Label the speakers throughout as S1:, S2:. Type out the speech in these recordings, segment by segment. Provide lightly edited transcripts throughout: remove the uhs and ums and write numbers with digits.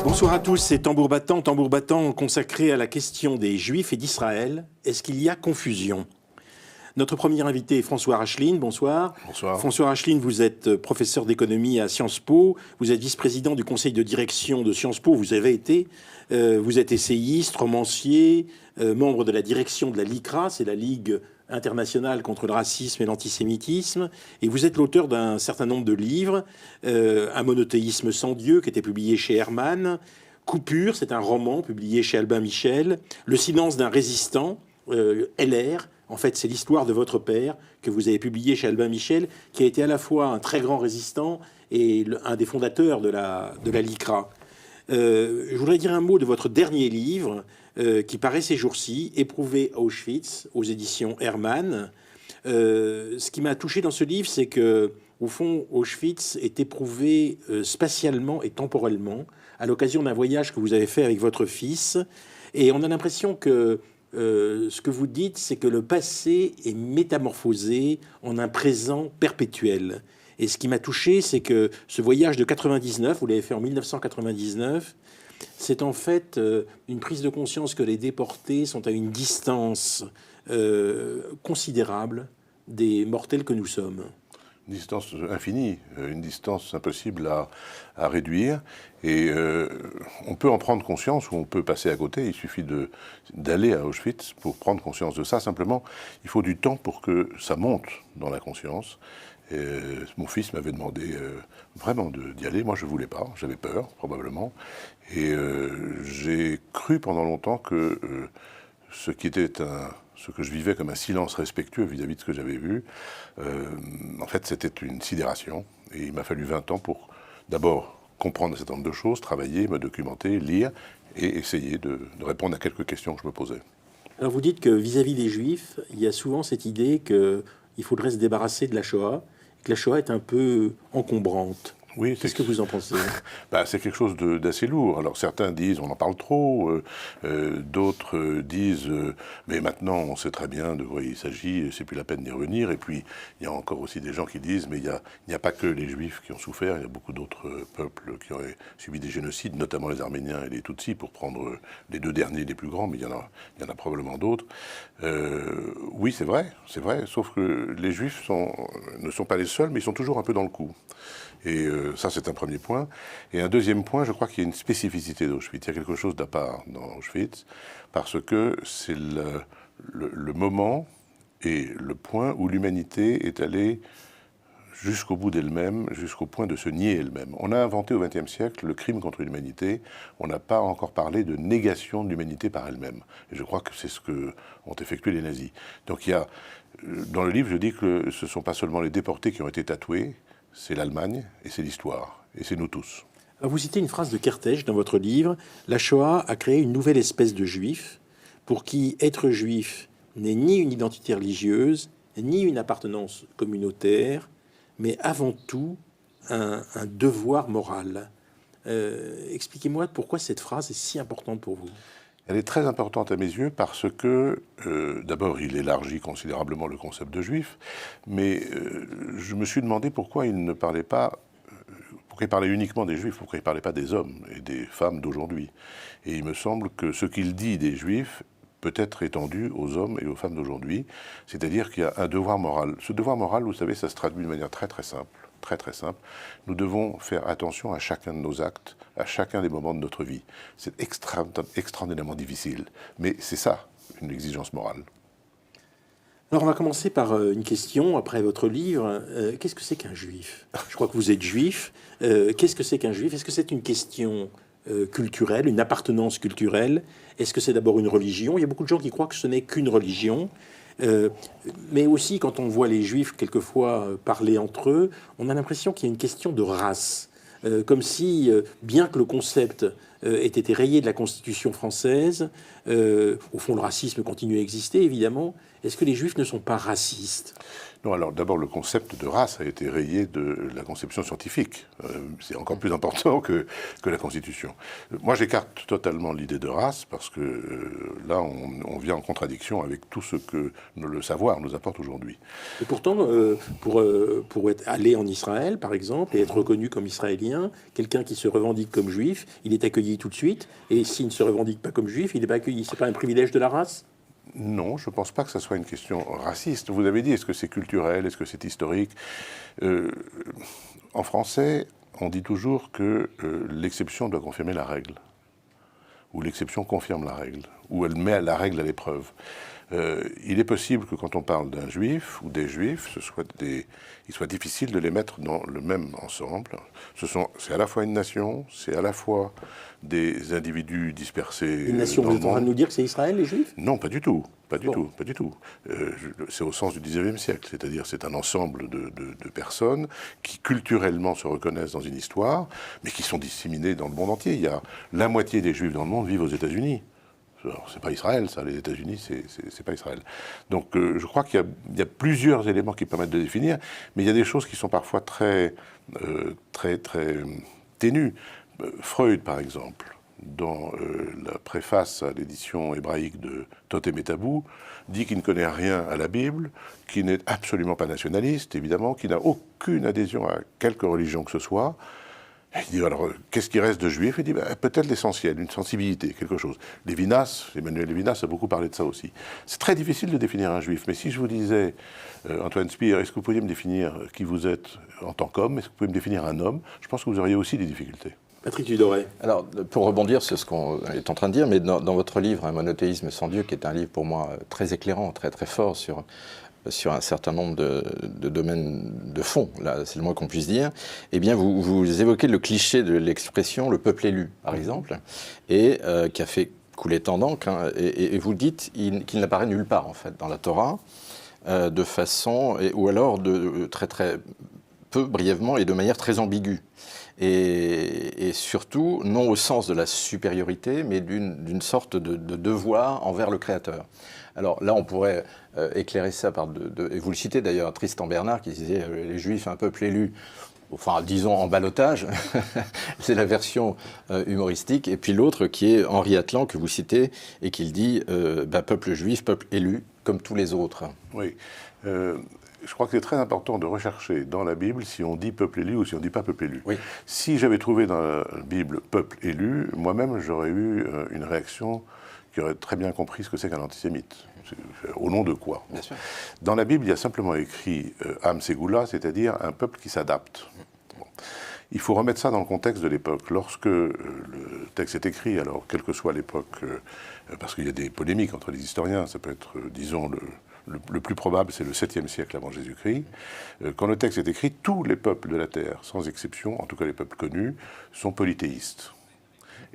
S1: Bonsoir à tous, c'est Tambour battant consacré à la question des Juifs et d'Israël. Est-ce qu'il y a confusion ? Notre premier invité est François Rachline, bonsoir.
S2: Bonsoir.
S1: François Rachline, vous êtes professeur d'économie à Sciences Po, vous êtes vice-président du conseil de direction de Sciences Po, vous avez été, vous êtes essayiste, romancier, membre de la direction de la LICRA, c'est la Ligue internationale contre le racisme et l'antisémitisme, et vous êtes l'auteur d'un certain nombre de livres, Un monothéisme sans Dieu, qui était publié chez Hermann, Coupure, c'est un roman publié chez Albin Michel, Le silence d'un résistant, LR, en fait, c'est l'histoire de votre père que vous avez publié chez Albin Michel, qui a été à la fois un très grand résistant et un des fondateurs de la LICRA. Je voudrais dire un mot de votre dernier livre qui paraît ces jours-ci, Éprouvé à Auschwitz, aux éditions Hermann. Ce qui m'a touché dans ce livre, c'est que, au fond, Auschwitz est éprouvé spatialement et temporellement à l'occasion d'un voyage que vous avez fait avec votre fils. Et on a l'impression que ce que vous dites, c'est que le passé est métamorphosé en un présent perpétuel. Et ce qui m'a touché, c'est que ce voyage de 99, vous l'avez fait en 1999, c'est en fait une prise de conscience que les déportés sont à une distance considérable des mortels que nous sommes.
S2: Une distance infinie, une distance impossible à réduire. Et on peut en prendre conscience ou on peut passer à côté. Il suffit d'aller à Auschwitz pour prendre conscience de ça. Simplement, il faut du temps pour que ça monte dans la conscience. Et mon fils m'avait demandé vraiment d'y aller. Moi, je ne voulais pas. J'avais peur, probablement. Et j'ai cru pendant longtemps que ce que je vivais comme un silence respectueux vis-à-vis de ce que j'avais vu, en fait, c'était une sidération. Et il m'a fallu 20 ans pour, d'abord, comprendre un certain nombre de choses, travailler, me documenter, lire, et essayer de répondre à quelques questions que je me posais.
S1: Alors, vous dites que vis-à-vis des Juifs, il y a souvent cette idée qu'il faudrait se débarrasser de la Shoah, et que la Shoah est un peu encombrante.
S2: Oui,
S1: qu'est-ce que vous en pensez ?
S2: C'est quelque chose d'assez lourd. Alors certains disent on en parle trop, d'autres disent mais maintenant on sait très bien de quoi il s'agit, c'est plus la peine d'y revenir. Et puis il y a encore aussi des gens qui disent mais il n'y a pas que les Juifs qui ont souffert, il y a beaucoup d'autres peuples qui ont subi des génocides, notamment les Arméniens et les Tutsis, pour prendre les deux derniers les plus grands, mais il y en a probablement d'autres. Oui, c'est vrai, sauf que les Juifs ne sont pas les seuls, mais ils sont toujours un peu dans le coup. Et ça, c'est un premier point. Et un deuxième point, je crois qu'il y a une spécificité d'Auschwitz. Il y a quelque chose d'à part dans Auschwitz, parce que c'est le moment et le point où l'humanité est allée jusqu'au bout d'elle-même, jusqu'au point de se nier elle-même. On a inventé au XXe siècle le crime contre l'humanité. On n'a pas encore parlé de négation de l'humanité par elle-même. Et je crois que c'est ce qu'ont effectué les nazis. Donc dans le livre, je dis que ce ne sont pas seulement les déportés qui ont été tatoués, c'est l'Allemagne et c'est l'histoire. Et c'est nous tous.
S1: Alors vous citez une phrase de Kertész dans votre livre. La Shoah a créé une nouvelle espèce de juifs pour qui être juif n'est ni une identité religieuse, ni une appartenance communautaire, mais avant tout un devoir moral. Expliquez-moi pourquoi cette phrase est si importante pour vous.
S2: Elle est très importante à mes yeux parce que, d'abord, il élargit considérablement le concept de juif, mais je me suis demandé pourquoi il ne parlait pas, pourquoi il parlait uniquement des juifs, pourquoi il ne parlait pas des hommes et des femmes d'aujourd'hui. Et il me semble que ce qu'il dit des juifs peut être étendu aux hommes et aux femmes d'aujourd'hui, c'est-à-dire qu'il y a un devoir moral. Ce devoir moral, vous savez, ça se traduit de manière très très simple. Très très simple, nous devons faire attention à chacun de nos actes, à chacun des moments de notre vie. C'est extraordinairement difficile, mais c'est ça, une exigence morale.
S1: Alors on va commencer par une question, après votre livre. Qu'est-ce que c'est qu'un juif ? Je crois que vous êtes juif. Qu'est-ce que c'est qu'un juif ? Est-ce que c'est une question culturelle, une appartenance culturelle ? Est-ce que c'est d'abord une religion ? Il y a beaucoup de gens qui croient que ce n'est qu'une religion. Mais aussi, quand on voit les Juifs quelquefois parler entre eux, on a l'impression qu'il y a une question de race. Comme si, bien que le concept ait été rayé de la Constitution française, au fond, le racisme continue à exister, évidemment. Est-ce que les Juifs ne sont pas racistes ?
S2: Non, alors d'abord, le concept de race a été rayé de la conception scientifique. C'est encore plus important que la Constitution. Moi, j'écarte totalement l'idée de race parce que là, on vient en contradiction avec tout ce que le savoir nous apporte aujourd'hui.
S1: Et pourtant, pour aller en Israël, par exemple, et être reconnu comme israélien, quelqu'un qui se revendique comme juif, il est accueilli tout de suite. Et s'il ne se revendique pas comme juif, il n'est pas accueilli. C'est pas un privilège de la race?
S2: Non, je ne pense pas que ce soit une question raciste. Vous avez dit, est-ce que c'est culturel, est-ce que c'est historique? En français, on dit toujours que l'exception doit confirmer la règle, ou l'exception confirme la règle, ou elle met la règle à l'épreuve. Il est possible que quand on parle d'un juif ou des juifs, il soit difficile de les mettre dans le même ensemble. C'est à la fois une nation, c'est à la fois des individus dispersés.
S1: Une nation, vous êtes en train de nous dire que c'est Israël, les juifs?
S2: Non, pas du tout. Pas du tout. C'est au sens du XIXe siècle, c'est-à-dire c'est un ensemble de personnes qui culturellement se reconnaissent dans une histoire, mais qui sont disséminées dans le monde entier. Il y a la moitié des juifs dans le monde vivent aux États-Unis. C'est pas Israël, ça. Les États-Unis, c'est pas Israël. Donc, je crois qu'il y a plusieurs éléments qui permettent de définir, mais il y a des choses qui sont parfois très ténues. Freud, par exemple, dans la préface à l'édition hébraïque de Totem et Tabou, dit qu'il ne connaît rien à la Bible, qu'il n'est absolument pas nationaliste, évidemment, qu'il n'a aucune adhésion à quelque religion que ce soit. Il dit, alors, qu'est-ce qui reste de juif? Il dit, peut-être l'essentiel, une sensibilité, quelque chose. Emmanuel Lévinas a beaucoup parlé de ça aussi. C'est très difficile de définir un juif, mais si je vous disais, Antoine Spire, est-ce que vous pourriez me définir qui vous êtes en tant qu'homme? Est-ce que vous pouvez me définir un homme? Je pense que vous auriez aussi des difficultés.
S1: Patrick Tudoret.
S3: Alors, pour rebondir sur ce qu'on est en train de dire, mais dans votre livre, Un monothéisme sans Dieu, qui est un livre pour moi très éclairant, très très fort sur un certain nombre de domaines de fond, là, c'est le moins qu'on puisse dire, eh bien, vous évoquez le cliché de l'expression « le peuple élu », par exemple, et qui a fait couler tant d'encre, hein, et vous dites qu'il n'apparaît nulle part, en fait, dans la Torah, de façon, ou alors de très très peu, brièvement, et de manière très ambiguë. Et surtout, non au sens de la supériorité, mais d'une sorte de devoir envers le Créateur. Alors là, on pourrait éclairer ça par et vous le citez d'ailleurs, Tristan Bernard, qui disait « les Juifs, un peuple élu », enfin, disons en ballottage, c'est la version humoristique, et puis l'autre qui est Henri Atlan, que vous citez, et qui dit peuple juif, peuple élu, comme tous les autres ».
S2: Oui. Je crois que c'est très important de rechercher dans la Bible si on dit peuple élu ou si on ne dit pas peuple élu.
S3: Oui.
S2: Si j'avais trouvé dans la Bible peuple élu, moi-même j'aurais eu une réaction qui aurait très bien compris ce que c'est qu'un antisémite. Au nom de quoi?
S3: Bien sûr.
S2: Dans la Bible, il y a simplement écrit Am Ségoula, c'est-à-dire un peuple qui s'adapte. Bon. Il faut remettre ça dans le contexte de l'époque. Lorsque le texte est écrit, alors quelle que soit l'époque, parce qu'il y a des polémiques entre les historiens, ça peut être, disons, le plus probable, c'est le 7e siècle avant Jésus-Christ. Quand le texte est écrit, tous les peuples de la terre, sans exception, en tout cas les peuples connus, sont polythéistes.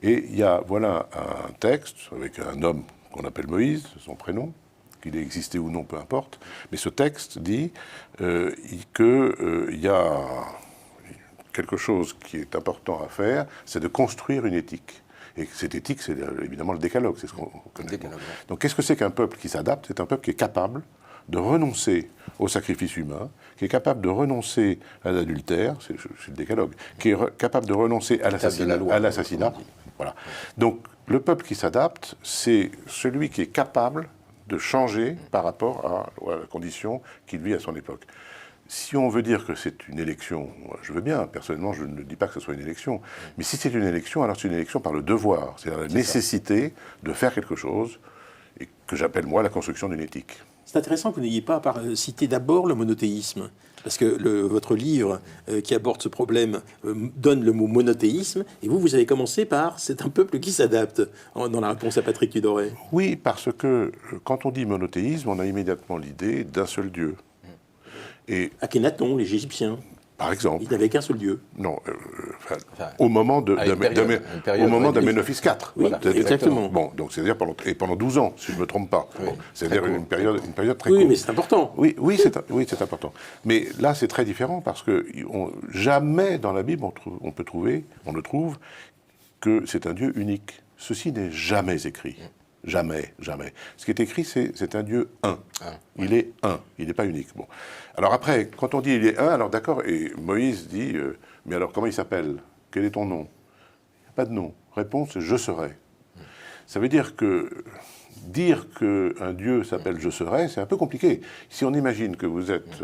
S2: Et il y a, voilà, un texte avec un homme qu'on appelle Moïse, son prénom, qu'il ait existé ou non, peu importe. Mais ce texte dit qu'il y a quelque chose qui est important à faire, c'est de construire une éthique. Et cette éthique, c'est évidemment le décalogue, c'est ce qu'on connaît. Décalogue, ouais. Donc qu'est-ce que c'est qu'un peuple qui s'adapte? C'est un peuple qui est capable de renoncer au sacrifice humain, qui est capable de renoncer à l'adultère, c'est le décalogue, qui est capable de renoncer à l'assassinat. Voilà. Donc le peuple qui s'adapte, c'est celui qui est capable de changer par rapport à la condition qu'il vit à son époque. Si on veut dire que c'est une élection, je veux bien, personnellement je ne dis pas que ce soit une élection, mais si c'est une élection, alors c'est une élection par le devoir, c'est-à-dire la nécessité de faire quelque chose, et que j'appelle moi la construction d'une éthique.
S1: C'est intéressant que vous n'ayez pas cité d'abord le monothéisme, parce que votre livre qui aborde ce problème donne le mot monothéisme, et vous avez commencé par « c'est un peuple qui s'adapte » dans la réponse à Patrick Tudoret.
S2: Oui, parce que quand on dit monothéisme, on a immédiatement l'idée d'un seul Dieu. Et
S1: Akhenaton, les Égyptiens.
S2: Par exemple.
S1: Il n'avait qu'un seul Dieu.
S2: Non, au moment d'Amenophis IV.
S1: Oui, voilà, exactement.
S2: Bon, donc c'est-à-dire pendant 12 ans, si je ne me trompe pas. Oui, bon, c'est-à-dire une période très courte.
S1: Oui, mais c'est important.
S2: Oui, c'est important. Mais là, c'est très différent parce que jamais dans la Bible on ne trouve que c'est un Dieu unique. Ceci n'est jamais écrit. Jamais, jamais. Ce qui est écrit, c'est un Dieu un. Il est un, il n'est pas unique. Bon. Alors après, quand on dit il est un, alors d'accord, et Moïse dit, mais alors comment il s'appelle? Quel est ton nom? Il n'y a pas de nom. Réponse, je serai. Ça veut dire qu'un Dieu s'appelle je serai, c'est un peu compliqué. Si on imagine que vous êtes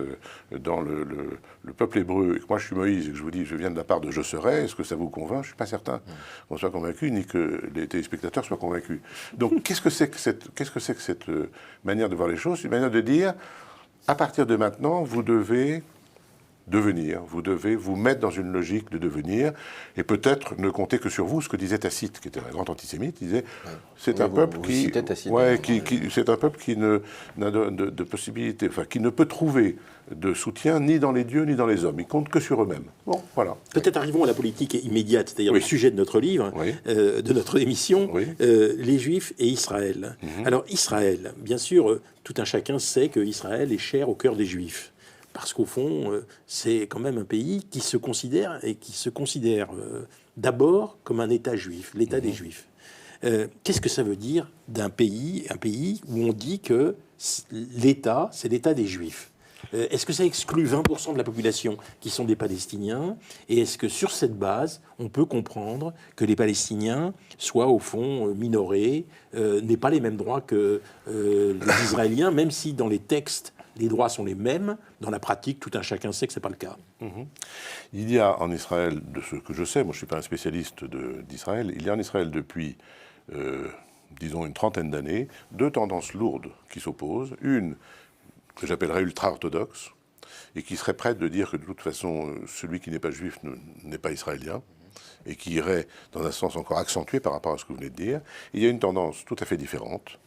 S2: dans le peuple hébreu, et que moi je suis Moïse, et que je vous dis je viens de la part de je serai, est-ce que ça vous convainc? Je ne suis pas certain qu'on soit convaincu, ni que les téléspectateurs soient convaincus. Donc qu'est-ce que c'est que cette manière de voir les choses? C'est une manière de dire, à partir de maintenant, vous devez devenir, vous devez vous mettre dans une logique de devenir, et peut-être ne compter que sur vous, ce que disait Tacite, qui était un grand antisémite, il disait, c'est un peuple qui n'a de possibilité, enfin, qui ne peut trouver de soutien ni dans les dieux ni dans les hommes, ils comptent que sur eux-mêmes. Bon, voilà.
S1: Peut-être arrivons à la politique immédiate, c'est-à-dire
S2: Oui.
S1: le sujet de notre livre,
S2: Oui.
S1: de notre émission,
S2: Oui.
S1: les Juifs et Israël. Alors Israël, bien sûr, tout un chacun sait que Israël est cher au cœur des Juifs. Parce qu'au fond, c'est quand même un pays qui se considère d'abord comme un État juif, l'État des Juifs. Qu'est-ce que ça veut dire un pays où on dit que l'État, c'est l'État des Juifs? Est-ce que ça exclut 20% de la population qui sont des Palestiniens? Et est-ce que sur cette base, on peut comprendre que les Palestiniens soient au fond minorés, n'aient pas les mêmes droits que les Israéliens, même si dans les textes, les droits sont les mêmes, dans la pratique, tout un chacun sait que ce n'est pas le cas.
S2: Il y a en Israël, de ce que je sais, moi je ne suis pas un spécialiste d'Israël, il y a en Israël depuis, disons, une trentaine d'années, deux tendances lourdes qui s'opposent. Une que j'appellerais ultra-orthodoxe, et qui serait prête de dire que de toute façon, celui qui n'est pas juif n'est pas israélien, et qui irait dans un sens encore accentué par rapport à ce que vous venez de dire. Il y a une tendance tout à fait différente,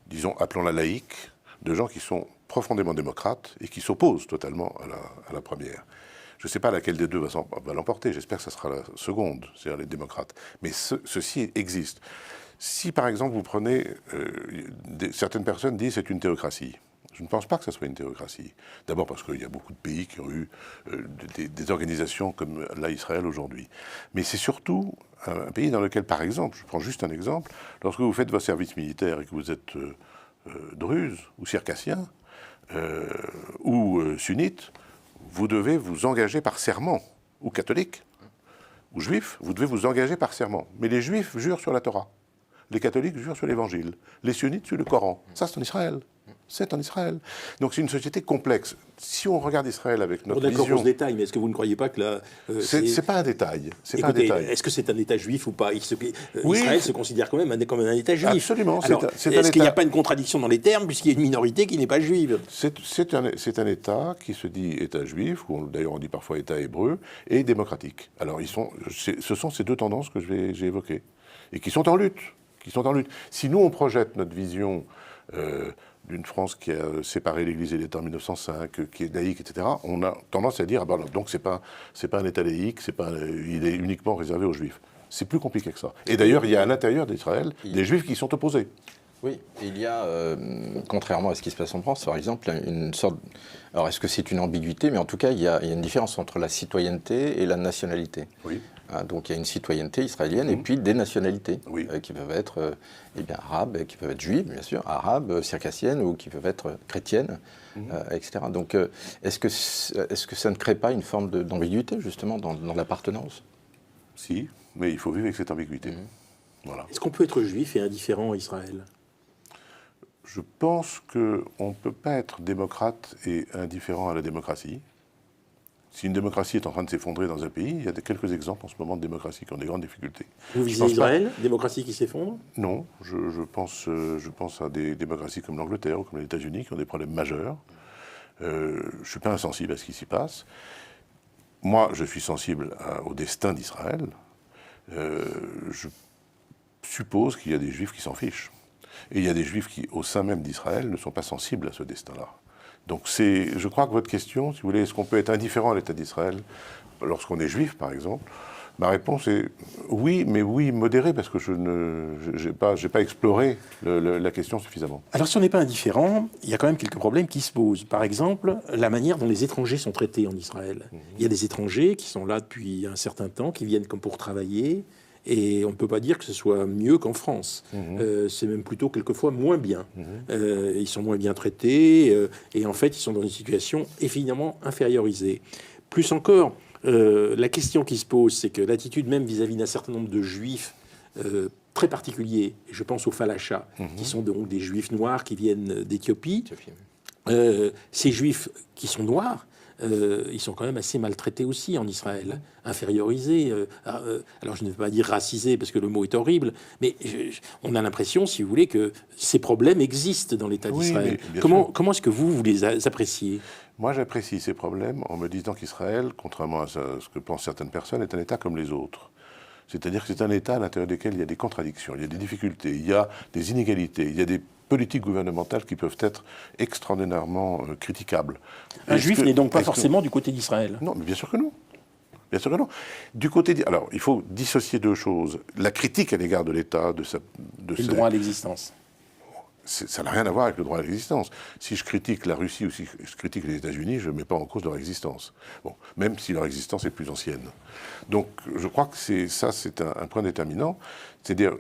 S2: disons, appelons-la laïque, de gens qui sont profondément démocrates et qui s'opposent totalement à la première. Je ne sais pas laquelle des deux va l'emporter, j'espère que ce sera la seconde, c'est-à-dire les démocrates. Mais ceci existe. Si par exemple vous prenez, certaines personnes disent c'est une théocratie. Je ne pense pas que ce soit une théocratie. D'abord parce qu'il y a beaucoup de pays qui ont eu des organisations comme là Israël aujourd'hui. Mais c'est surtout un pays dans lequel, par exemple, je prends juste un exemple, lorsque vous faites votre service militaire et que vous êtes druze ou circassien ou sunnite, vous devez vous engager par serment, ou catholique, ou juif, vous devez vous engager par serment. Mais les juifs jurent sur la Torah, les catholiques jurent sur l'Évangile, les sunnites sur le Coran. Ça, c'est en Israël. C'est en Israël. Donc c'est une société complexe. Si on regarde Israël avec notre vision...
S1: D'accord pour ce détail, mais est-ce que vous ne croyez pas que là...
S2: c'est pas un détail.
S1: Écoutez, est-ce que c'est un État juif ou pas?
S2: Oui,
S1: Israël se considère quand même comme un État juif.
S2: Absolument.
S1: Alors, est-ce qu'il n'y a pas une contradiction dans les termes, puisqu'il y a une minorité qui n'est pas juive?
S2: C'est un État qui se dit État juif, ou d'ailleurs on dit parfois État hébreu, et démocratique. Alors ce sont ces deux tendances que j'ai évoquées, et qui sont en lutte. Si nous on projette notre vision d'une France qui a séparé l'Église et l'État en 1905, qui est laïque, etc., on a tendance à dire ah ben, donc c'est pas un État laïque, il est uniquement réservé aux Juifs. C'est plus compliqué que ça. Et d'ailleurs, il y a à l'intérieur d'Israël des Juifs qui sont opposés.
S3: Oui, il y a, contrairement à ce qui se passe en France, par exemple, une sorte... Alors, est-ce que c'est une ambiguïté? Mais en tout cas, il y a une différence entre la citoyenneté et la nationalité.
S2: Oui.
S3: Donc, il y a une citoyenneté israélienne et puis des nationalités qui peuvent être arabes, qui peuvent être juives, bien sûr, arabes, circassiennes ou qui peuvent être chrétiennes, etc. Donc, est-ce que ça ne crée pas une forme d'ambiguïté, justement, dans l'appartenance?
S2: Si, mais il faut vivre avec cette ambiguïté. Voilà.
S1: Est-ce qu'on peut être juif et indifférent à Israël?
S2: Je pense qu'on ne peut pas être démocrate et indifférent à la démocratie. Si une démocratie est en train de s'effondrer dans un pays, il y a quelques exemples en ce moment de démocraties qui ont des grandes difficultés.
S1: Vous visez Israël, démocratie qui s'effondre?
S2: Non, je pense à des démocraties comme l'Angleterre ou comme les États-Unis qui ont des problèmes majeurs. Je ne suis pas insensible à ce qui s'y passe. Moi, je suis sensible au destin d'Israël. Je suppose qu'il y a des Juifs qui s'en fichent. Et il y a des Juifs qui, au sein même d'Israël, ne sont pas sensibles à ce destin-là. Donc je crois que votre question, si vous voulez, est-ce qu'on peut être indifférent à l'État d'Israël lorsqu'on est juif, par exemple? Ma réponse est oui, mais oui modéré, parce que je n'ai pas exploré la question suffisamment.
S1: Alors si on n'est pas indifférent, il y a quand même quelques problèmes qui se posent. Par exemple, la manière dont les étrangers sont traités en Israël. Il y a des étrangers qui sont là depuis un certain temps, qui viennent comme pour travailler, Et on ne peut pas dire que ce soit mieux qu'en France. C'est même plutôt quelquefois moins bien. Ils sont moins bien traités et en fait, ils sont dans une situation évidemment infériorisée. Plus encore, la question qui se pose, c'est que l'attitude même vis-à-vis d'un certain nombre de juifs très particuliers, et je pense aux falachas, qui sont donc des juifs noirs qui viennent d'Éthiopie, ces juifs qui sont noirs, ils sont quand même assez maltraités aussi en Israël, infériorisés. Alors je ne veux pas dire racisés parce que le mot est horrible, mais on a l'impression, si vous voulez, que ces problèmes existent dans l'État d'Israël. Comment est-ce que vous les appréciez ?
S2: Moi, j'apprécie ces problèmes en me disant qu'Israël, contrairement à ce que pensent certaines personnes, est un État comme les autres. C'est-à-dire que c'est un État à l'intérieur duquel il y a des contradictions, il y a des difficultés, il y a des inégalités, il y a des politiques gouvernementales qui peuvent être extraordinairement critiquables.
S1: Un juif n'est donc pas forcément du côté d'Israël.
S2: Non, mais bien sûr que non. Bien sûr que non. Du côté alors, il faut dissocier deux choses. La critique à l'égard de l'État,
S1: le droit à l'existence.
S2: Ça n'a rien à voir avec le droit à l'existence. Si je critique la Russie ou si je critique les États-Unis, je ne mets pas en cause leur existence. Bon, même si leur existence est plus ancienne. Donc, je crois que c'est un point déterminant. C'est-à-dire,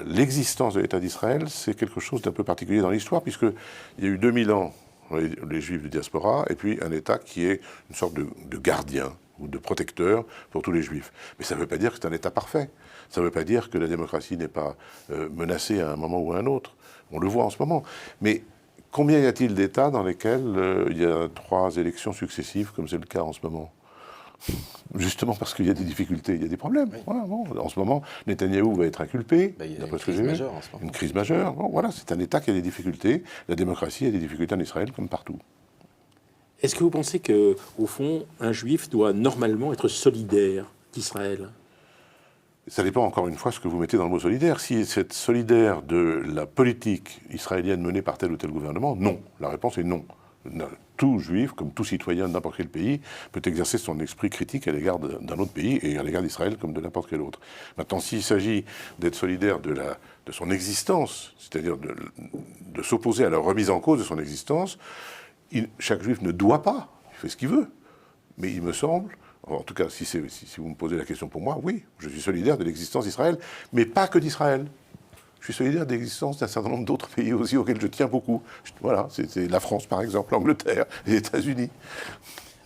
S2: l'existence de l'État d'Israël, c'est quelque chose d'un peu particulier dans l'histoire, puisqu'il y a eu 2000 ans, les Juifs de diaspora, et puis un État qui est une sorte de gardien ou de protecteur pour tous les Juifs. Mais ça ne veut pas dire que c'est un État parfait. Ça ne veut pas dire que la démocratie n'est pas menacée à un moment ou à un autre. On le voit en ce moment. Mais combien y a-t-il d'États dans lesquels il y a 3 élections successives, comme c'est le cas en ce moment ? Justement parce qu'il y a des difficultés, il y a des problèmes. Oui. Voilà, bon. En ce moment, Netanyahou va être inculpé.
S3: Il y a une crise majeure en ce moment.
S2: Une crise majeure. Bon, voilà, c'est un État qui a des difficultés. La démocratie a des difficultés en Israël comme partout.
S1: Est-ce que vous pensez que, au fond, un juif doit normalement être solidaire d'Israël ?
S2: Ça dépend encore une fois ce que vous mettez dans le mot solidaire. Si c'est solidaire de la politique israélienne menée par tel ou tel gouvernement, non. La réponse est non. Tout juif, comme tout citoyen de n'importe quel pays, peut exercer son esprit critique à l'égard d'un autre pays et à l'égard d'Israël comme de n'importe quel autre. Maintenant, s'il s'agit d'être solidaire de son existence, c'est-à-dire de s'opposer à la remise en cause de son existence, chaque juif ne doit pas, il fait ce qu'il veut. Mais il me semble, en tout cas, si vous me posez la question pour moi, oui, je suis solidaire de l'existence d'Israël, mais pas que d'Israël. Je suis solidaire de l'existence d'un certain nombre d'autres pays aussi auxquels je tiens beaucoup. Voilà, c'est la France par exemple, l'Angleterre, les États-Unis.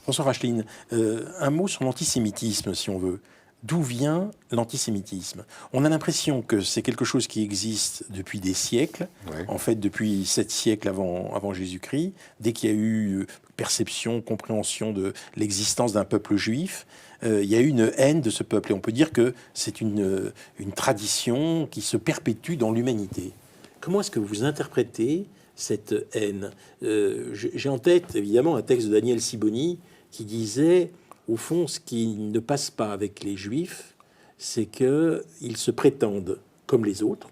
S1: François Rachline, un mot sur l'antisémitisme, si on veut. D'où vient l'antisémitisme ? On a l'impression que c'est quelque chose qui existe depuis des siècles, ouais. En fait depuis 7 siècles avant Jésus-Christ, dès qu'il y a eu perception, compréhension de l'existence d'un peuple juif, il y a eu une haine de ce peuple. Et on peut dire que c'est une tradition qui se perpétue dans l'humanité. Comment est-ce que vous interprétez cette haine ? J'ai en tête évidemment un texte de Daniel Siboni qui disait... Au fond, ce qui ne passe pas avec les Juifs, c'est qu'ils se prétendent comme les autres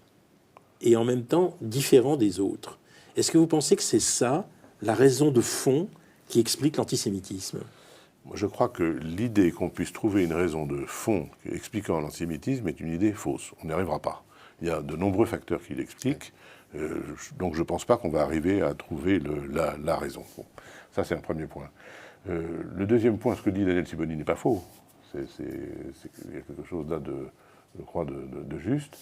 S1: et en même temps différents des autres. Est-ce que vous pensez que c'est ça, la raison de fond qui explique l'antisémitisme ?
S2: Moi, je crois que l'idée qu'on puisse trouver une raison de fond expliquant l'antisémitisme est une idée fausse. On n'y arrivera pas. Il y a de nombreux facteurs qui l'expliquent. Donc je ne pense pas qu'on va arriver à trouver la raison. Bon, ça, c'est un premier point. Le deuxième point, ce que dit Daniel Siboni n'est pas faux. Il y a quelque chose là, je crois, de juste.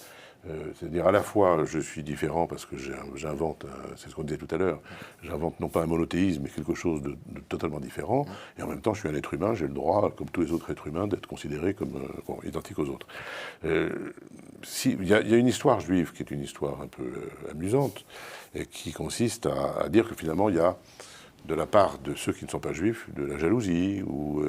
S2: C'est-à-dire à la fois, je suis différent parce que j'invente, c'est ce qu'on disait tout à l'heure, j'invente non pas un monothéisme, mais quelque chose de totalement différent. Et en même temps, je suis un être humain, j'ai le droit, comme tous les autres êtres humains, d'être considéré comme identique aux autres. Il y a une histoire juive qui est une histoire un peu amusante, et qui consiste à dire que finalement, il y a de la part de ceux qui ne sont pas juifs, de la jalousie ou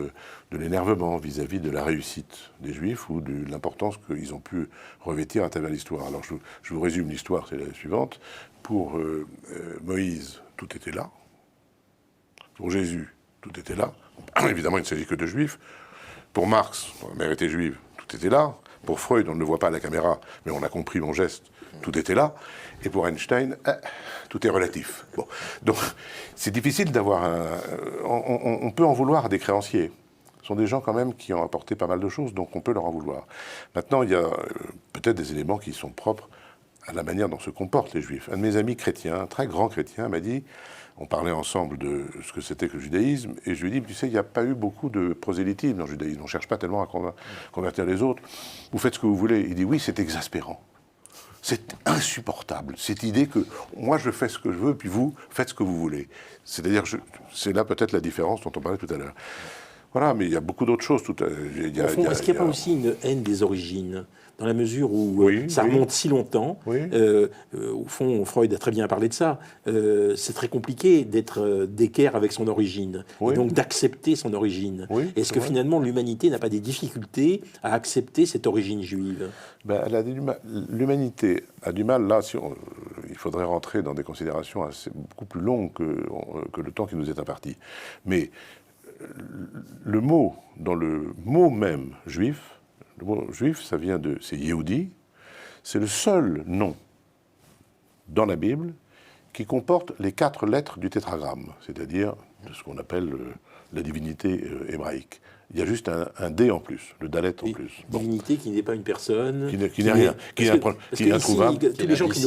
S2: de l'énervement vis-à-vis de la réussite des juifs ou de l'importance qu'ils ont pu revêtir à travers l'histoire. Alors je vous résume l'histoire, c'est la suivante. Pour Moïse, tout était là. Pour Jésus, tout était là. Évidemment, il ne s'agit que de juifs. Pour Marx, ma mère était juive, tout était là. Pour Freud, on ne le voit pas à la caméra, mais on a compris mon geste, tout était là. Et pour Einstein, tout est relatif. Bon. Donc, c'est difficile d'avoir on peut en vouloir à des créanciers. Ce sont des gens quand même qui ont apporté pas mal de choses, donc on peut leur en vouloir. Maintenant, il y a peut-être des éléments qui sont propres à la manière dont se comportent les Juifs. Un de mes amis chrétiens, un très grand chrétien, m'a dit on parlait ensemble de ce que c'était que le judaïsme, et je lui ai dit, tu sais, il n'y a pas eu beaucoup de prosélytisme dans le judaïsme, on ne cherche pas tellement à convertir les autres, vous faites ce que vous voulez. Il dit, oui, c'est exaspérant. C'est insupportable, cette idée que moi je fais ce que je veux, puis vous faites ce que vous voulez. C'est-à-dire, c'est là peut-être la différence dont on parlait tout à l'heure. Voilà, mais il y a beaucoup d'autres choses.
S1: Au fond, est-ce qu'il n'y a pas aussi une haine des origines ? Dans la mesure où ça remonte si longtemps, au fond, Freud a très bien parlé de ça, c'est très compliqué d'être d'équerre avec son origine, et donc d'accepter son origine. Est-ce que finalement l'humanité n'a pas des difficultés à accepter cette origine juive ?
S2: L'humanité a du mal, là, il faudrait rentrer dans des considérations beaucoup plus longues que le temps qui nous est imparti. Mais dans le mot même juif, le mot juif, c'est Yehudi, c'est le seul nom dans la Bible qui comporte les 4 lettres du tétragramme, c'est-à-dire de ce qu'on appelle la divinité hébraïque. Il y a juste un D en plus, le Dalet en plus.
S1: Divinité qui n'est pas une personne.
S2: Qui n'est rien, qui est introuvable.
S1: Tous les gens qui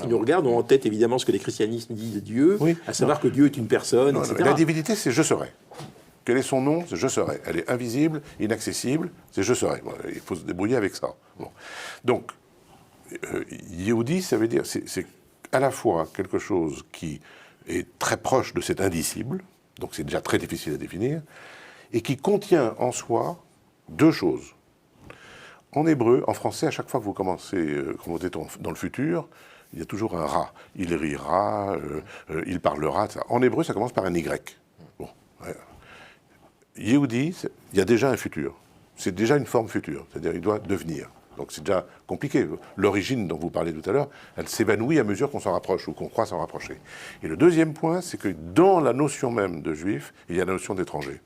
S1: nous regardent ont en tête évidemment ce que les christianismes disent de Dieu, à savoir que Dieu est une personne, etc.
S2: La divinité, c'est je serai. Quel est son nom? C'est je serai. Elle est invisible, inaccessible, c'est je serai. Bon, il faut se débrouiller avec ça. Bon. Donc, Yehudi, ça veut dire, c'est à la fois quelque chose qui est très proche de cet indicible, donc c'est déjà très difficile à définir, et qui contient en soi 2 choses. En hébreu, en français, à chaque fois que vous commencez dans le futur, il y a toujours un ra. Il rira, il parlera, etc. En hébreu, ça commence par un Y. Bon. Ouais. Yehudi, il y a déjà un futur. C'est déjà une forme future, c'est-à-dire il doit devenir. Donc c'est déjà compliqué. L'origine dont vous parlez tout à l'heure, elle s'évanouit à mesure qu'on s'en rapproche ou qu'on croit s'en rapprocher. Et le deuxième point, c'est que dans la notion même de juif, il y a la notion d'étranger.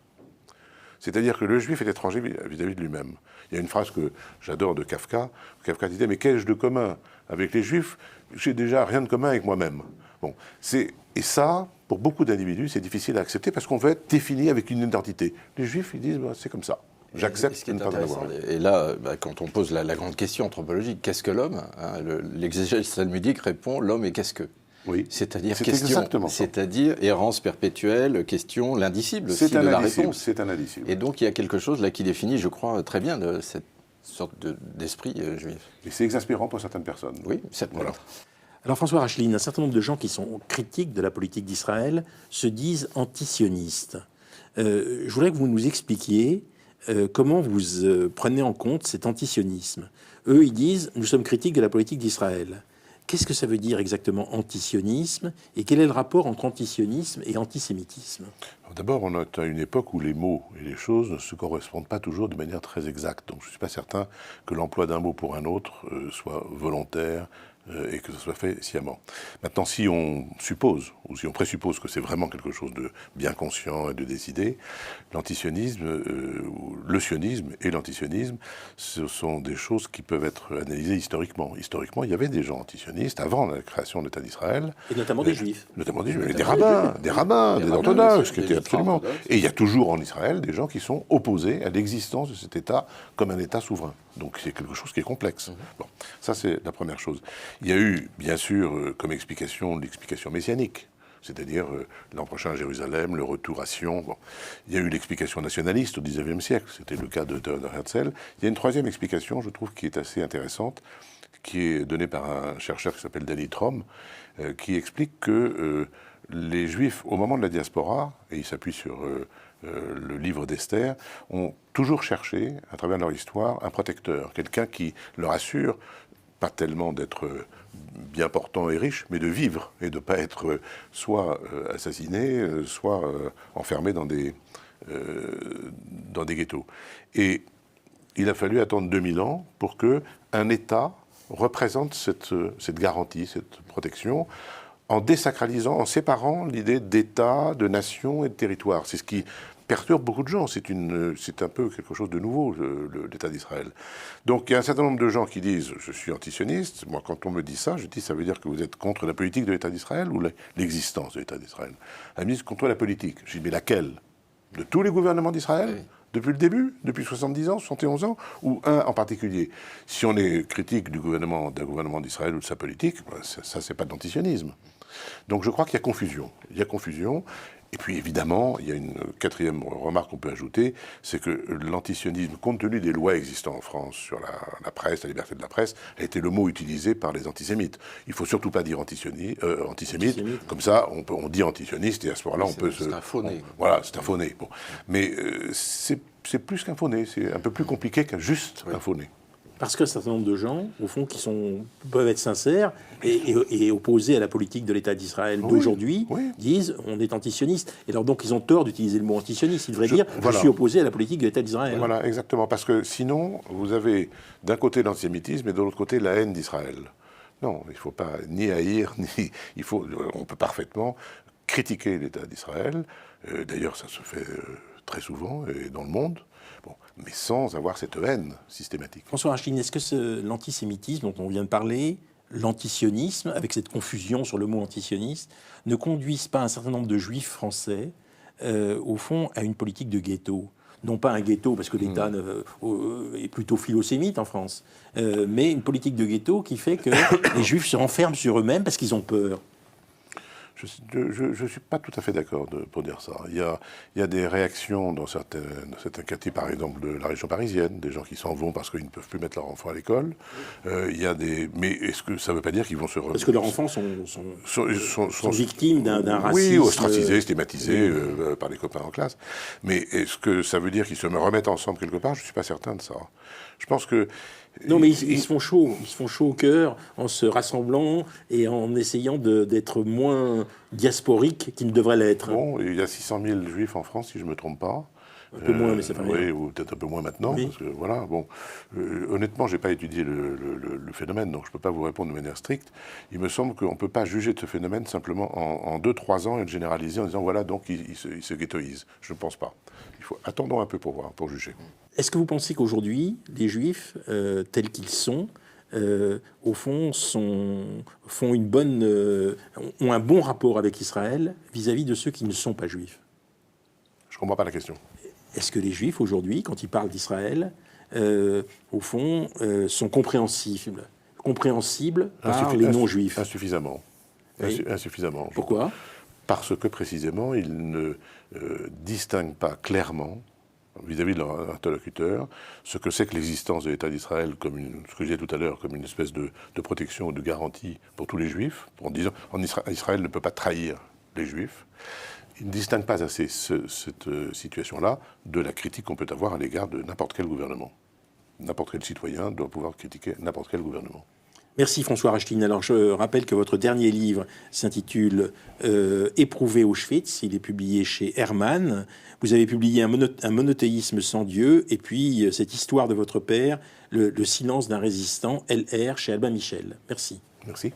S2: C'est-à-dire que le juif est étranger vis-à-vis de lui-même. Il y a une phrase que j'adore de Kafka. Kafka disait « Mais qu'ai-je de commun avec les juifs? J'ai déjà rien de commun avec moi-même. » Bon, et ça, pour beaucoup d'individus, c'est difficile à accepter parce qu'on veut être défini avec une identité. Les juifs, ils disent bah, « c'est comme ça. J'accepte de ne pas en avoir. »
S3: Et là, quand on pose la grande question anthropologique, qu'est-ce que l'homme, hein, l'exégèse talmudique répond « l'homme est qu'est-ce que ?»
S2: Oui,
S3: c'est-à-dire question, c'est-à-dire errance perpétuelle, question, l'indicible aussi de la réponse.
S2: C'est un indicible.
S3: Et donc il y a quelque chose là qui définit, je crois, très bien de cette sorte d'esprit juif.
S2: Et c'est exaspérant pour certaines personnes.
S3: Oui, certainement.
S1: Voilà. Alors François Racheline, un certain nombre de gens qui sont critiques de la politique d'Israël se disent antisionistes. Je voudrais que vous nous expliquiez comment vous prenez en compte cet antisionisme. Eux, ils disent « nous sommes critiques de la politique d'Israël ». Qu'est-ce que ça veut dire exactement antisionisme et quel est le rapport entre antisionisme et antisémitisme?
S2: D'abord, on est à une époque où les mots et les choses ne se correspondent pas toujours de manière très exacte. Donc je ne suis pas certain que l'emploi d'un mot pour un autre soit volontaire et que ce soit fait sciemment. Maintenant, si on suppose, ou si on présuppose que c'est vraiment quelque chose de bien conscient et de décidé, l'antisionisme, le sionisme et l'antisionisme, ce sont des choses qui peuvent être analysées historiquement. Historiquement, il y avait des gens antisionistes avant la création de l'État d'Israël.
S1: Et notamment des juifs.
S2: Notamment des juifs, des rabbins, des orthodoxes, qui étaient absolument... Et il y a toujours en Israël des gens qui sont opposés à l'existence de cet État comme un État souverain. Donc c'est quelque chose qui est complexe. Bon, ça c'est la première chose. Il y a eu, bien sûr, comme explication, l'explication messianique, c'est-à-dire l'an prochain à Jérusalem, le retour à Sion. Bon. Il y a eu l'explication nationaliste au XIXe siècle, c'était le cas de Theodor Herzl. Il y a une troisième explication, je trouve, qui est assez intéressante, qui est donnée par un chercheur qui s'appelle Danny Trom, qui explique que les Juifs, au moment de la diaspora, et il s'appuie sur le livre d'Esther, ont toujours cherché, à travers leur histoire, un protecteur, quelqu'un qui leur assure, pas tellement d'être bien portant et riche, mais de vivre, et de ne pas être soit assassiné, soit enfermé dans des ghettos. Et il a fallu attendre 2000 ans pour qu'un État représente cette garantie, cette protection, en désacralisant, en séparant l'idée d'État, de nation et de territoire. C'est ce qui perturbe beaucoup de gens. C'est un peu quelque chose de nouveau, l'État d'Israël. Donc il y a un certain nombre de gens qui disent « je suis antisioniste ». Moi, quand on me dit ça, je dis « ça veut dire que vous êtes contre la politique de l'État d'Israël ou l'existence de l'État d'Israël ?» Elle me dit « contre la politique ». Je dis « mais laquelle? De tous les gouvernements d'Israël ? Oui. Depuis le début, depuis 70 ans, 71 ans, ou un en particulier? Si on est critique d'un gouvernement d'Israël ou de sa politique, ça c'est pas de l'antisionisme. Donc je crois qu'il y a confusion. Il y a confusion. Et puis évidemment, il y a une quatrième remarque qu'on peut ajouter, c'est que l'antisionisme, compte tenu des lois existant en France sur la presse, la liberté de la presse, a été le mot utilisé par les antisémites. Il ne faut surtout pas dire antisémite, comme ça on dit antisioniste et à ce moment-là on peut se...
S3: C'est un faux nez.
S2: Voilà, c'est un faux nez. Bon. Mais c'est plus qu'un faux nez, c'est un peu plus compliqué qu'un juste un faux nez.
S1: Parce qu'un certain nombre de gens, au fond, peuvent être sincères et opposés à la politique de l'État d'Israël d'aujourd'hui, disent on est antisioniste. Et alors donc ils ont tort d'utiliser le mot antisioniste. Ils devraient dire je suis opposé à la politique de l'État d'Israël.
S2: Voilà, exactement. Parce que sinon, vous avez d'un côté l'antisémitisme et de l'autre côté la haine d'Israël. Non, il ne faut pas ni haïr, ni... on peut parfaitement critiquer l'État d'Israël. D'ailleurs, ça se fait très souvent et dans le monde. Bon, mais sans avoir cette haine systématique.
S1: François Rachlin, est-ce que l'antisémitisme dont on vient de parler, l'antisionisme, avec cette confusion sur le mot antisioniste, ne conduisent pas un certain nombre de juifs français, au fond, à une politique de ghetto ? Non pas un ghetto, parce que l'État est plutôt philosémite en France, mais une politique de ghetto qui fait que les juifs se renferment sur eux-mêmes parce qu'ils ont peur.
S2: Je ne suis pas tout à fait d'accord pour dire ça. Il y a des réactions dans certains quartiers, par exemple de la région parisienne, des gens qui s'en vont parce qu'ils ne peuvent plus mettre leurs enfants à l'école. Mais est-ce que ça ne veut pas dire qu'ils vont se remettre...
S1: Parce que leurs enfants sont victimes d'un racisme...
S2: Oui, ostracisés, stigmatisés par les copains en classe. Mais est-ce que ça veut dire qu'ils se remettent ensemble quelque part ? Je ne suis pas certain de ça. Je pense que...
S1: Non, mais ils se font chaud. Ils se font chaud au cœur en se rassemblant et en essayant d'être moins diasporiques qu'ils ne devraient l'être.
S2: Bon, il y a 600 000 juifs en France, si je ne me trompe pas.
S1: Un peu moins, mais c'est pas rien.
S2: Oui, ou peut-être un peu moins maintenant,
S1: Oui.
S2: parce que voilà, bon. Honnêtement, je n'ai pas étudié le phénomène, donc je ne peux pas vous répondre de manière stricte. Il me semble qu'on ne peut pas juger de ce phénomène simplement en 2-3 ans et le généraliser en disant, voilà, donc il se ghettoise. Je ne pense pas. Attendons un peu pour voir, pour juger.
S1: Est-ce que vous pensez qu'aujourd'hui, les Juifs, tels qu'ils sont, au fond, ont un bon rapport avec Israël vis-à-vis de ceux qui ne sont pas Juifs ?
S2: Je ne comprends pas la question.
S1: Est-ce que les Juifs, aujourd'hui, quand ils parlent d'Israël, au fond, sont compréhensibles par les non-Juifs ?
S2: Insuffisamment.
S1: Oui.
S2: Insuffisamment.
S1: Pourquoi ?
S2: Parce que, précisément, ils ne distinguent pas clairement, vis-à-vis de leur interlocuteur, ce que c'est que l'existence de l'État d'Israël, ce que je disais tout à l'heure, comme une espèce de protection ou de garantie pour tous les Juifs, en disant Israël ne peut pas trahir les Juifs. Ils ne distinguent pas assez cette situation-là de la critique qu'on peut avoir à l'égard de n'importe quel gouvernement. N'importe quel citoyen doit pouvoir critiquer n'importe quel gouvernement.
S1: Merci François Rachlin. Alors je rappelle que votre dernier livre s'intitule Éprouvé Auschwitz. Il est publié chez Hermann. Vous avez publié un monothéisme sans Dieu et puis cette histoire de votre père, le silence d'un résistant, LR, chez Albin Michel. Merci.
S2: Merci.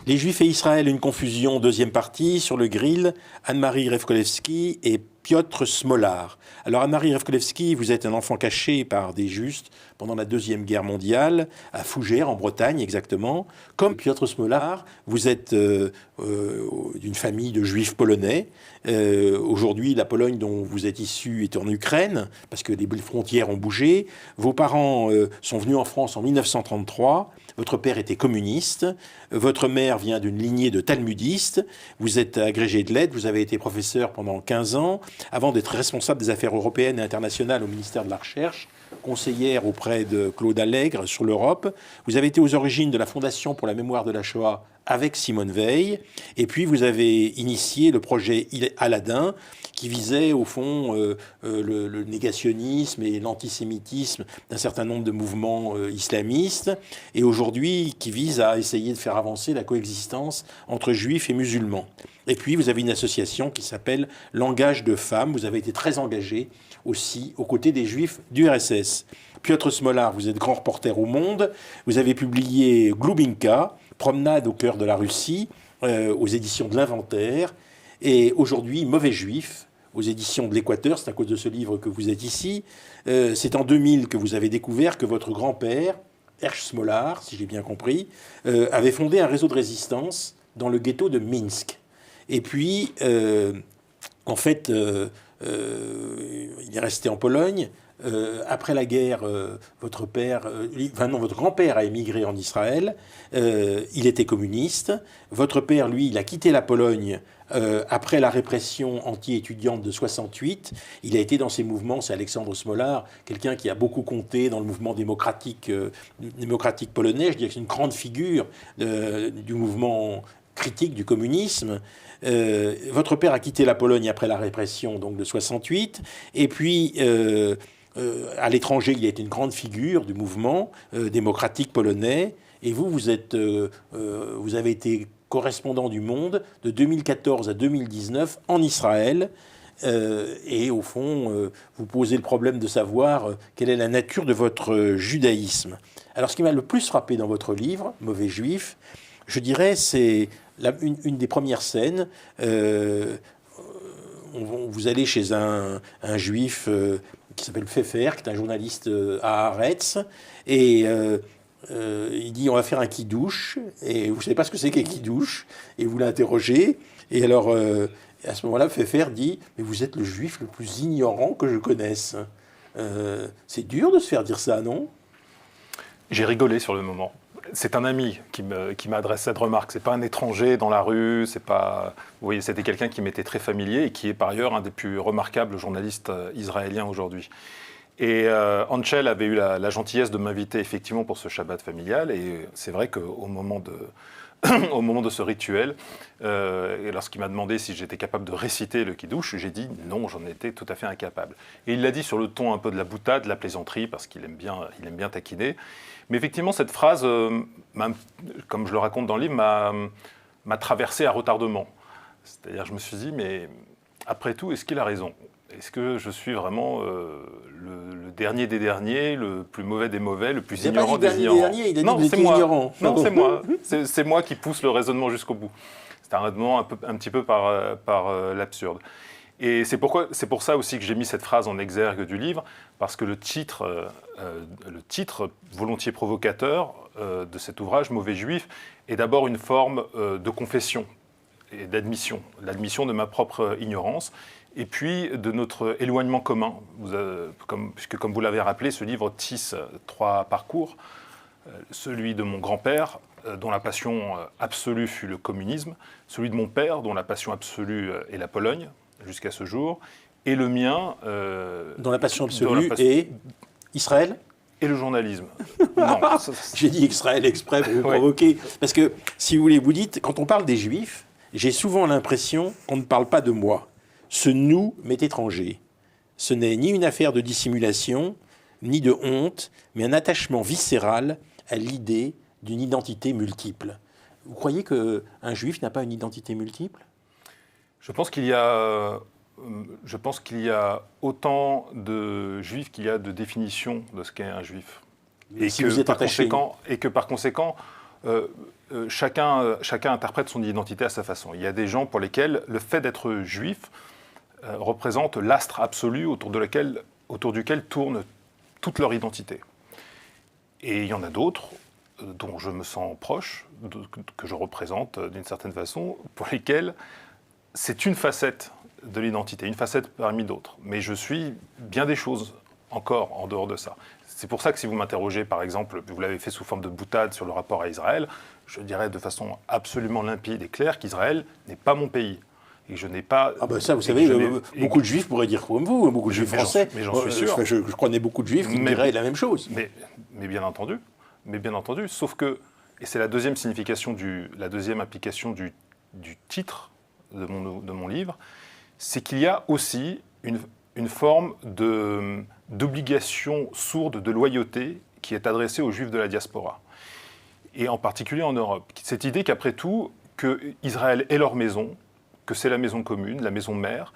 S1: Les Juifs et Israël, une confusion, deuxième partie, sur le grill, Anne-Marie Revkolevski et Piotr Smolar. Alors Anne-Marie Revkolevski, vous êtes un enfant caché par des Justes pendant la Deuxième Guerre mondiale, à Fougères, en Bretagne exactement. Comme Piotr Smolar, vous êtes d'une famille de Juifs polonais. Aujourd'hui, la Pologne dont vous êtes issu est en Ukraine, parce que les frontières ont bougé. Vos parents sont venus en France en 1933. Votre père était communiste, votre mère vient d'une lignée de talmudistes, vous êtes agrégé de lettres, vous avez été professeur pendant 15 ans, avant d'être responsable des affaires européennes et internationales au ministère de la Recherche, conseillère auprès de Claude Allègre sur l'Europe. Vous avez été aux origines de la Fondation pour la mémoire de la Shoah avec Simone Veil, et puis vous avez initié le projet Aladdin, qui visait au fond le négationnisme et l'antisémitisme d'un certain nombre de mouvements islamistes, et aujourd'hui qui vise à essayer de faire avancer la coexistence entre juifs et musulmans. Et puis vous avez une association qui s'appelle Langage de femmes, vous avez été très engagé aussi aux côtés des juifs du RSS. Piotr Smolar, vous êtes grand reporter au Monde, vous avez publié Glubinka, Promenade au cœur de la Russie, aux éditions de l'Inventaire, et aujourd'hui Mauvais Juif, aux éditions de l'Équateur, c'est à cause de ce livre que vous êtes ici. C'est en 2000 que vous avez découvert que votre grand-père, Hersch Smolar, si j'ai bien compris, avait fondé un réseau de résistance dans le ghetto de Minsk. Et puis, en fait, il est resté en Pologne. Après la guerre, votre grand-père a émigré en Israël. Il était communiste. Votre père, lui, il a quitté la Pologne après la répression anti-étudiante de 68. Il a été dans ces mouvements. C'est Alexandre Smolar, quelqu'un qui a beaucoup compté dans le mouvement démocratique polonais. Je dirais que c'est une grande figure du mouvement critique du communisme. Votre père a quitté la Pologne après la répression donc de 68. Et puis... à l'étranger, il a été une grande figure du mouvement démocratique polonais. Et vous avez été correspondant du Monde de 2014 à 2019 en Israël. Et au fond, vous posez le problème de savoir quelle est la nature de votre judaïsme. Alors, ce qui m'a le plus frappé dans votre livre, Mauvais Juif, je dirais, c'est une des premières scènes. Vous allez chez un juif qui s'appelle Pfeffer, qui est un journaliste à Haaretz, et il dit on va faire un kidouche, et vous ne savez pas ce que c'est qu'un kidouche, et vous l'interrogez, et alors à ce moment-là Pfeffer dit mais vous êtes le juif le plus ignorant que je connaisse. C'est dur de se faire dire ça, non?
S4: J'ai rigolé sur le moment. C'est un ami qui m'adresse cette remarque. C'est pas un étranger dans la rue. C'est pas, vous voyez, c'était quelqu'un qui m'était très familier et qui est par ailleurs un des plus remarquables journalistes israéliens aujourd'hui. Et Anchel avait eu la gentillesse de m'inviter effectivement pour ce Shabbat familial. Et c'est vrai qu'au moment de ce rituel, et lorsqu'il m'a demandé si j'étais capable de réciter le Kiddush, j'ai dit non, j'en étais tout à fait incapable. Et il l'a dit sur le ton un peu de la boutade, de la plaisanterie, parce qu'il aime bien taquiner. Mais effectivement, cette phrase, comme je le raconte dans le livre, m'a traversé à retardement. C'est-à-dire, je me suis dit, mais après tout, est-ce qu'il a raison? Est-ce que je suis vraiment le dernier des derniers, le plus mauvais des mauvais, le plus ignorant des ignorants?
S1: Il a dit ignorant.
S4: Non, c'est moi. C'est moi qui pousse le raisonnement jusqu'au bout. C'est un raisonnement un petit peu par l'absurde. Et c'est pour ça aussi que j'ai mis cette phrase en exergue du livre, parce que le titre volontiers provocateur de cet ouvrage, Mauvais Juif, est d'abord une forme de confession et d'admission, l'admission de ma propre ignorance, et puis de notre éloignement commun. Puisque comme vous l'avez rappelé, ce livre tisse 3 parcours, celui de mon grand-père, dont la passion absolue fut le communisme, celui de mon père, dont la passion absolue est la Pologne, jusqu'à ce jour, et le mien...
S1: dont la passion absolue est Israël
S4: et le journalisme. Non,
S1: j'ai dit Israël exprès pour vous provoquer. Parce que, si vous voulez, vous dites, quand on parle des Juifs, j'ai souvent l'impression qu'on ne parle pas de moi. Ce « nous » m'est étranger. Ce n'est ni une affaire de dissimulation, ni de honte, mais un attachement viscéral à l'idée d'une identité multiple. Vous croyez qu'un Juif n'a pas une identité multiple ?
S4: Je pense qu'il y a autant de juifs qu'il y a de définitions de ce qu'est un juif. Et que par conséquent, chacun interprète son identité à sa façon. Il y a des gens pour lesquels le fait d'être juif représente l'astre absolu autour duquel tourne toute leur identité. Et il y en a d'autres dont je me sens proche, que je représente d'une certaine façon, pour lesquels c'est une facette de l'identité, une facette parmi d'autres. Mais je suis bien des choses encore en dehors de ça. C'est pour ça que si vous m'interrogez, par exemple, vous l'avez fait sous forme de boutade sur le rapport à Israël, je dirais de façon absolument limpide et claire qu'Israël n'est pas mon pays. Et que je n'ai pas...
S1: Ah ben ça, vous savez, beaucoup de Juifs pourraient dire comme vous, beaucoup de Juifs français.
S4: Mais j'en suis sûr.
S1: Je connais beaucoup de Juifs qui diraient la même chose.
S4: Mais bien entendu, sauf que, et c'est la deuxième signification, la deuxième application du titre de mon livre, c'est qu'il y a aussi une forme d'obligation sourde de loyauté qui est adressée aux Juifs de la diaspora. Et en particulier en Europe. Cette idée qu'après tout, que Israël est leur maison, que c'est la maison commune, la maison mère,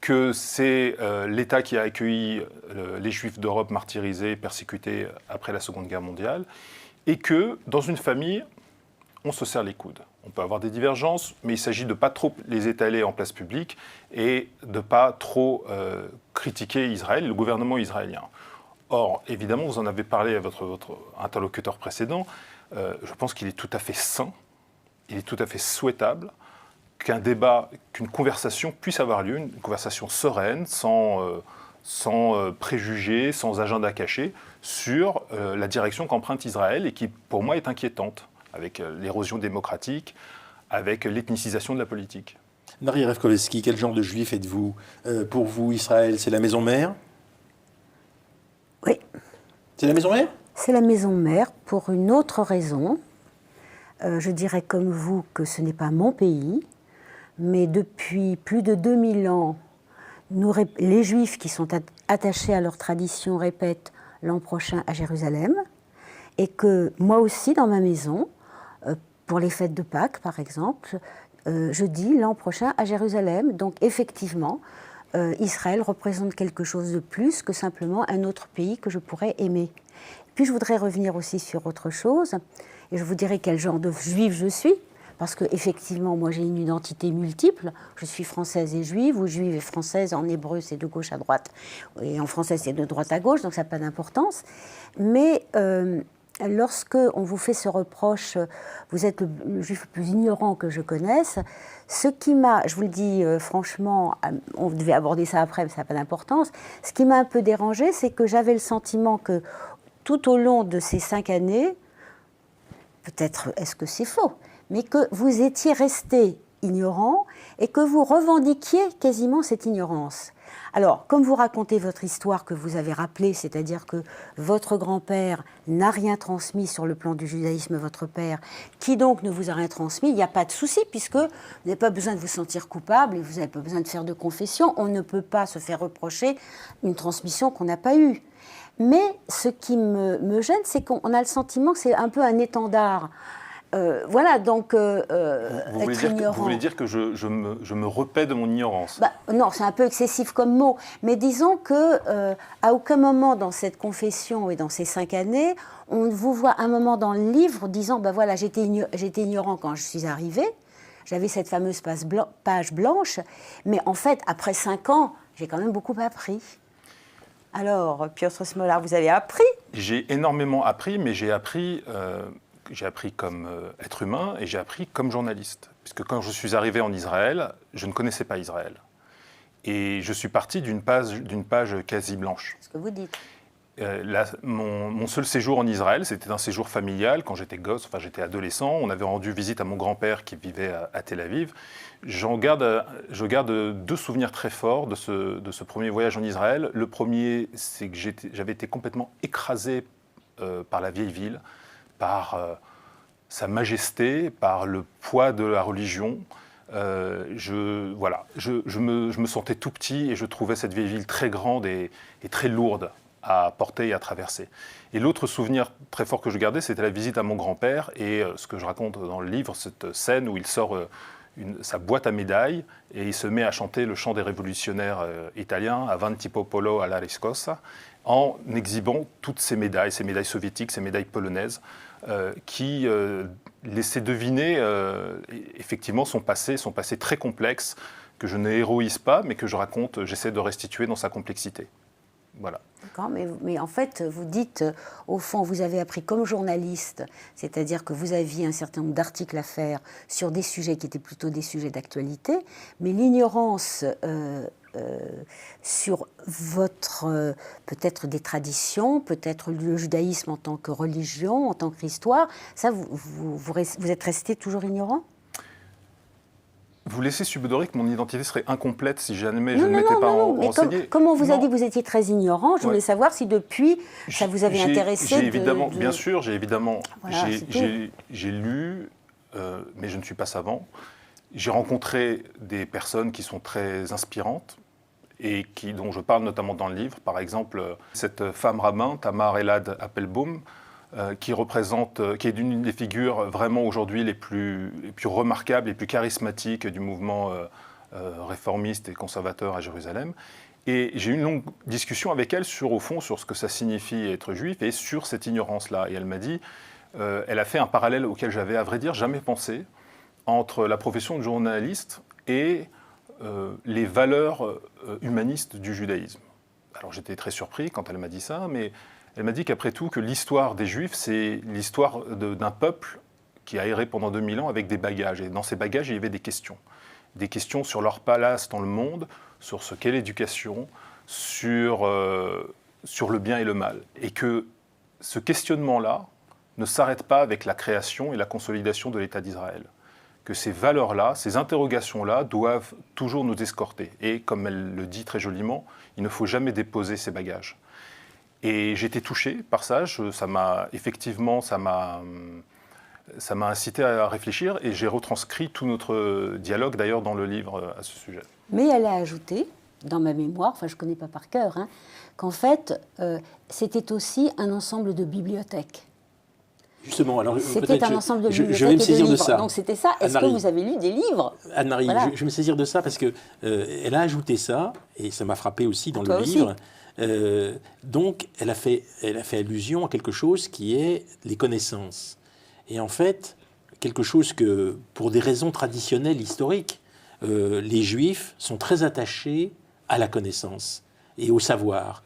S4: que c'est l'État qui a accueilli les Juifs d'Europe martyrisés, persécutés après la Seconde Guerre mondiale, et que dans une famille, on se serre les coudes. On peut avoir des divergences, mais il s'agit de ne pas trop les étaler en place publique et de ne pas trop critiquer Israël, le gouvernement israélien. Or, évidemment, vous en avez parlé à votre interlocuteur précédent, je pense qu'il est tout à fait sain, il est tout à fait souhaitable qu'un débat, qu'une conversation puisse avoir lieu, une conversation sereine, sans préjugés, sans agenda caché, sur la direction qu'emprunte Israël et qui, pour moi, est inquiétante, avec l'érosion démocratique, avec l'ethnicisation de la politique.
S1: Nari Revkolevski, quel genre de juif êtes-vous? Pour vous, Israël, c'est la maison mère?
S5: Oui.
S1: C'est la maison mère?
S5: C'est la maison mère pour une autre raison. Je dirais comme vous que ce n'est pas mon pays, mais depuis plus de 2000 ans, les Juifs qui sont attachés à leur tradition répètent l'an prochain à Jérusalem, et que moi aussi dans ma maison, pour les fêtes de Pâques par exemple, je dis l'an prochain à Jérusalem. Donc effectivement, Israël représente quelque chose de plus que simplement un autre pays que je pourrais aimer. Puis je voudrais revenir aussi sur autre chose, et je vous dirai quel genre de juif je suis, parce qu'effectivement, moi j'ai une identité multiple. Je suis française et juive, ou juive et française. En hébreu, c'est de gauche à droite, et en français, c'est de droite à gauche, donc ça n'a pas d'importance. Mais lorsque on vous fait ce reproche, vous êtes le juif le plus ignorant que je connaisse, ce qui m'a, je vous le dis franchement, on devait aborder ça après, mais ça n'a pas d'importance, ce qui m'a un peu dérangé, c'est que j'avais le sentiment que tout au long de ces 5 années, peut-être est-ce que c'est faux, mais que vous étiez resté ignorant et que vous revendiquiez quasiment cette ignorance. Alors, comme vous racontez votre histoire que vous avez rappelée, c'est-à-dire que votre grand-père n'a rien transmis sur le plan du judaïsme, votre père, qui donc ne vous a rien transmis, il n'y a pas de souci, puisque vous n'avez pas besoin de vous sentir coupable et vous n'avez pas besoin de faire de confession. On ne peut pas se faire reprocher une transmission qu'on n'a pas eue. Mais ce qui me gêne, c'est qu'on a le sentiment que c'est un peu un étendard. Voilà, donc être ignorant.
S4: Vous voulez dire que je me repais de mon ignorance?
S5: Non, c'est un peu excessif comme mot. Mais disons que à aucun moment dans cette confession et dans ces 5 années, on vous voit un moment dans le livre disant voilà, j'étais ignorant quand je suis arrivé. J'avais cette fameuse page blanche. Mais en fait, après 5 ans, j'ai quand même beaucoup appris. Alors, Piotr Smolar, vous avez appris?
S4: J'ai énormément appris, mais j'ai appris comme être humain et j'ai appris comme journaliste. Puisque quand je suis arrivé en Israël, je ne connaissais pas Israël. Et je suis parti d'une page quasi blanche.
S5: Ce que vous dites.
S4: Mon seul séjour en Israël, c'était un séjour familial. Quand j'étais gosse, enfin j'étais adolescent, on avait rendu visite à mon grand-père qui vivait à Tel Aviv. Je garde 2 souvenirs très forts de ce premier voyage en Israël. Le premier, c'est que j'avais été complètement écrasé par la vieille ville, par sa majesté, par le poids de la religion. Je me sentais tout petit et je trouvais cette vieille ville très grande et très lourde à porter et à traverser. Et l'autre souvenir très fort que je gardais, c'était la visite à mon grand-père et ce que je raconte dans le livre, cette scène où il sort sa boîte à médailles et il se met à chanter le chant des révolutionnaires italiens, Avanti Popolo alla riscossa, en exhibant toutes ces médailles soviétiques, ces médailles polonaises, qui laissaient deviner effectivement son passé très complexe, que je n'héroïse pas, mais que je raconte, j'essaie de restituer dans sa complexité. Voilà.
S5: D'accord, mais en fait, vous dites, au fond, vous avez appris comme journaliste, c'est-à-dire que vous aviez un certain nombre d'articles à faire sur des sujets qui étaient plutôt des sujets d'actualité, mais l'ignorance sur votre, peut-être des traditions, peut-être le judaïsme en tant que religion, en tant qu'histoire, ça, vous êtes resté toujours ignorant ?
S4: Vous laissez subodorer que mon identité serait incomplète si jamais je ne m'étais pas renseigné.
S5: Comme on vous a dit que vous étiez très ignorant, je voulais savoir si depuis, ça vous avait intéressé
S4: Bien sûr, j'ai évidemment
S5: voilà,
S4: j'ai lu, mais je ne suis pas savant. J'ai rencontré des personnes qui sont très inspirantes et dont je parle notamment dans le livre. Par exemple, cette femme rabbin, Tamar Elad Appelbaum, qui est une des figures vraiment aujourd'hui les plus remarquables, les plus charismatiques du mouvement réformiste et conservateur à Jérusalem. Et j'ai eu une longue discussion avec elle au fond, sur ce que ça signifie être juif et sur cette ignorance-là. Et elle m'a dit, elle a fait un parallèle auquel j'avais, à vrai dire, jamais pensé, entre la profession de journaliste et les valeurs humanistes du judaïsme. Alors j'étais très surpris quand elle m'a dit ça, mais elle m'a dit qu'après tout, que l'histoire des Juifs, c'est l'histoire d'un peuple qui a erré pendant 2000 ans avec des bagages. Et dans ces bagages, il y avait des questions. Des questions sur leur place dans le monde, sur ce qu'est l'éducation, sur le bien et le mal. Et que ce questionnement-là ne s'arrête pas avec la création et la consolidation de l'État d'Israël. Que ces valeurs-là, ces interrogations-là doivent toujours nous escorter. Et comme elle le dit très joliment, il ne faut jamais déposer ses bagages. Et j'étais touché par ça, ça m'a incité à réfléchir et j'ai retranscrit tout notre dialogue d'ailleurs dans le livre à ce sujet.
S5: Mais elle a ajouté, dans ma mémoire, enfin je ne connais pas par cœur, qu'en fait c'était aussi un ensemble de bibliothèques.
S1: Justement, alors
S5: c'était un ensemble de bibliothèques
S1: je vais me saisir
S5: et de
S1: de
S5: livres.
S1: ça.
S5: Donc c'était ça. Est-ce que vous avez lu des livres?
S1: Anne-Marie,
S5: voilà.
S1: je vais me saisir de ça parce que elle a ajouté ça et ça m'a frappé aussi dans le livre. Donc elle a fait allusion à quelque chose qui est les connaissances. Et en fait, quelque chose que, pour des raisons traditionnelles, historiques, les Juifs sont très attachés à la connaissance et au savoir.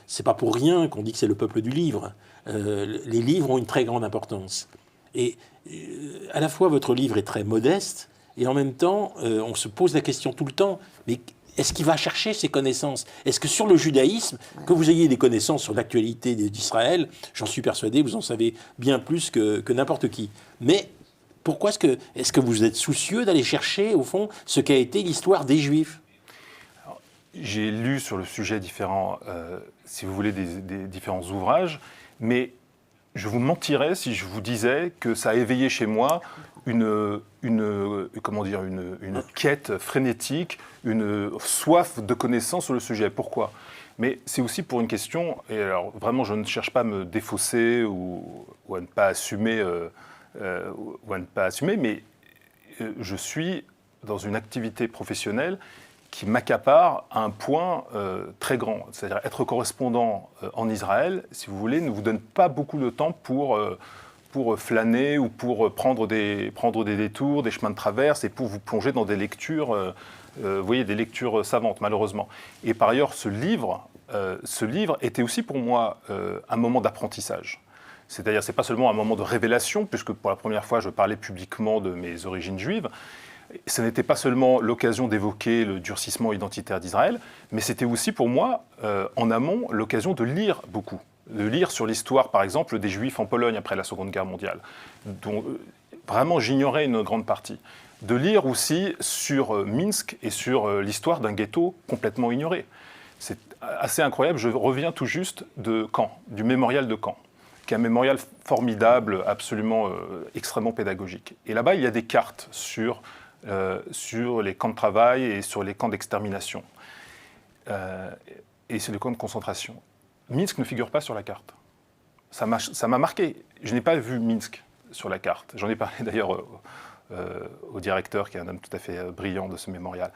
S1: C'est pas pour rien qu'on dit que c'est le peuple du livre. Les livres ont une très grande importance. Et à la fois, votre livre est très modeste, et en même temps, on se pose la question tout le temps, mais est-ce qu'il va chercher ces connaissances? Est-ce que sur le judaïsme, que vous ayez des connaissances sur l'actualité d'Israël, j'en suis persuadé, vous en savez bien plus que n'importe qui. Mais pourquoi est-ce que vous êtes soucieux d'aller chercher, au fond, ce qu'a été l'histoire des Juifs?
S4: J'ai lu sur le sujet différents, si vous voulez, des différents ouvrages, mais je vous mentirais si je vous disais que ça a éveillé chez moi une quête frénétique, une soif de connaissance sur le sujet. Pourquoi? Mais c'est aussi pour une question, et alors vraiment je ne cherche pas à me défausser ou à ne pas assumer, mais je suis dans une activité professionnelle qui m'accapare à un point très grand. C'est-à-dire être correspondant en Israël, si vous voulez, ne vous donne pas beaucoup de temps pour flâner ou pour prendre des détours, des chemins de traverse et pour vous plonger dans des lectures, vous voyez, des lectures savantes, malheureusement. Et par ailleurs, ce livre était aussi pour moi un moment d'apprentissage. C'est-à-dire, c'est pas seulement un moment de révélation, puisque pour la première fois, je parlais publiquement de mes origines juives. Ce n'était pas seulement l'occasion d'évoquer le durcissement identitaire d'Israël, mais c'était aussi pour moi, en amont, l'occasion de lire beaucoup. De lire sur l'histoire, par exemple, des Juifs en Pologne après la Seconde Guerre mondiale, dont vraiment j'ignorais une grande partie. De lire aussi sur Minsk et sur l'histoire d'un ghetto complètement ignoré. C'est assez incroyable, je reviens tout juste de Caen, du mémorial de Caen, qui est un mémorial formidable, absolument extrêmement pédagogique. Et là-bas, il y a des cartes sur les camps de travail et sur les camps d'extermination et sur les camps de concentration. Minsk ne figure pas sur la carte. Ça m'a marqué. Je n'ai pas vu Minsk sur la carte. J'en ai parlé d'ailleurs au directeur, qui est un homme tout à fait brillant de ce mémorial.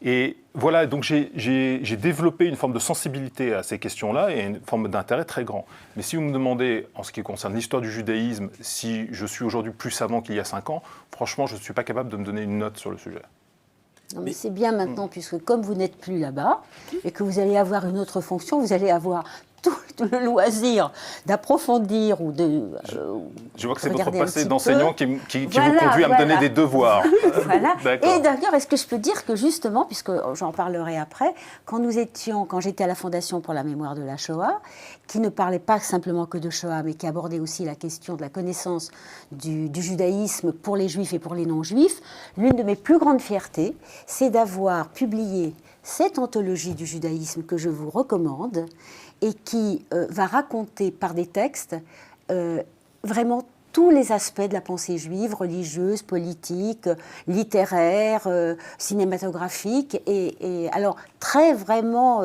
S4: Et voilà, donc j'ai développé une forme de sensibilité à ces questions-là et une forme d'intérêt très grand. Mais si vous me demandez, en ce qui concerne l'histoire du judaïsme, si je suis aujourd'hui plus savant qu'il y a 5 ans, franchement, je ne suis pas capable de me donner une note sur le sujet.
S5: Non, mais c'est bien maintenant, puisque comme vous n'êtes plus là-bas et que vous allez avoir une autre fonction, vous allez avoir tout le loisir d'approfondir ou de...
S4: je vois que c'est votre passé d'enseignant qui vous conduit à me donner des devoirs.
S5: Voilà. Et d'ailleurs, est-ce que je peux dire que justement, puisque j'en parlerai après, quand j'étais à la Fondation pour la mémoire de la Shoah, qui ne parlait pas simplement que de Shoah, mais qui abordait aussi la question de la connaissance du judaïsme pour les juifs et pour les non-juifs, l'une de mes plus grandes fiertés, c'est d'avoir publié cette anthologie du judaïsme que je vous recommande, et qui va raconter par des textes vraiment tous les aspects de la pensée juive, religieuse, politique, littéraire, cinématographique. Et alors, très vraiment,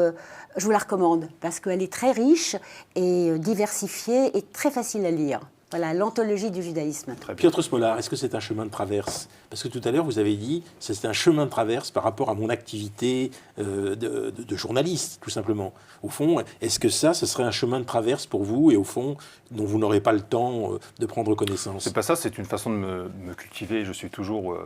S5: je vous la recommande, parce qu'elle est très riche et diversifiée et très facile à lire. Voilà, l'anthologie du judaïsme.
S1: Piotr Smolar, est-ce que c'est un chemin de traverse? Parce que tout à l'heure, vous avez dit que c'est un chemin de traverse par rapport à mon activité de journaliste, tout simplement. Au fond, est-ce que ce serait un chemin de traverse pour vous et au fond, dont vous n'aurez pas le temps de prendre connaissance?
S4: C'est pas ça, c'est une façon de me cultiver. J'ai toujours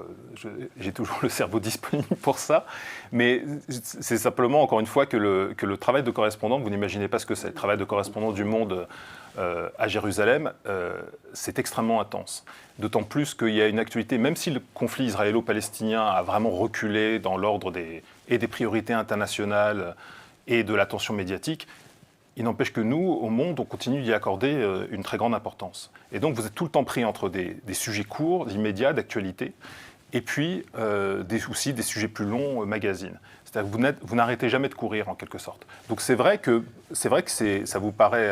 S4: le cerveau disponible pour ça. Mais c'est simplement, encore une fois, que le travail de correspondant, vous n'imaginez pas ce que c'est. Le travail de correspondant du Monde à Jérusalem, c'est extrêmement intense. D'autant plus qu'il y a une actualité, même si le conflit israélo-palestinien a vraiment reculé dans l'ordre des priorités internationales et de l'attention médiatique, il n'empêche que nous, au monde, on continue d'y accorder une très grande importance. Et donc vous êtes tout le temps pris entre des sujets courts, immédiats, d'actualité, et puis aussi des sujets plus longs, magazines. C'est-à-dire que vous n'arrêtez jamais de courir, en quelque sorte. Donc c'est vrai que ça vous paraît...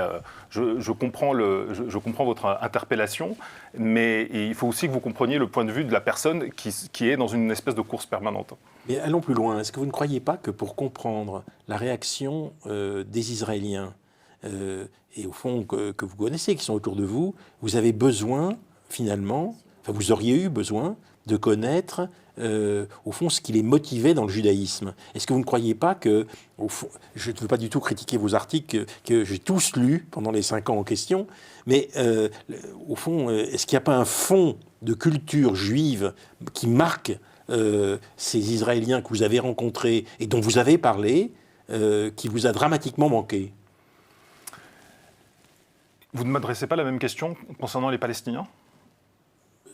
S4: je comprends votre interpellation, mais il faut aussi que vous compreniez le point de vue de la personne qui est dans une espèce de course permanente.
S1: Mais allons plus loin. Est-ce que vous ne croyez pas que pour comprendre la réaction des Israéliens, et au fond que vous connaissez, qui sont autour de vous, vous avez besoin, finalement, enfin vous auriez eu besoin de connaître, au fond, ce qui les motivait dans le judaïsme. Est-ce que vous ne croyez pas que, au fond, je ne veux pas du tout critiquer vos articles que j'ai tous lus pendant les 5 ans en question, mais au fond, est-ce qu'il n'y a pas un fond de culture juive qui marque ces Israéliens que vous avez rencontrés et dont vous avez parlé, qui vous a dramatiquement manqué?
S4: Vous ne m'adressez pas la même question concernant les Palestiniens ?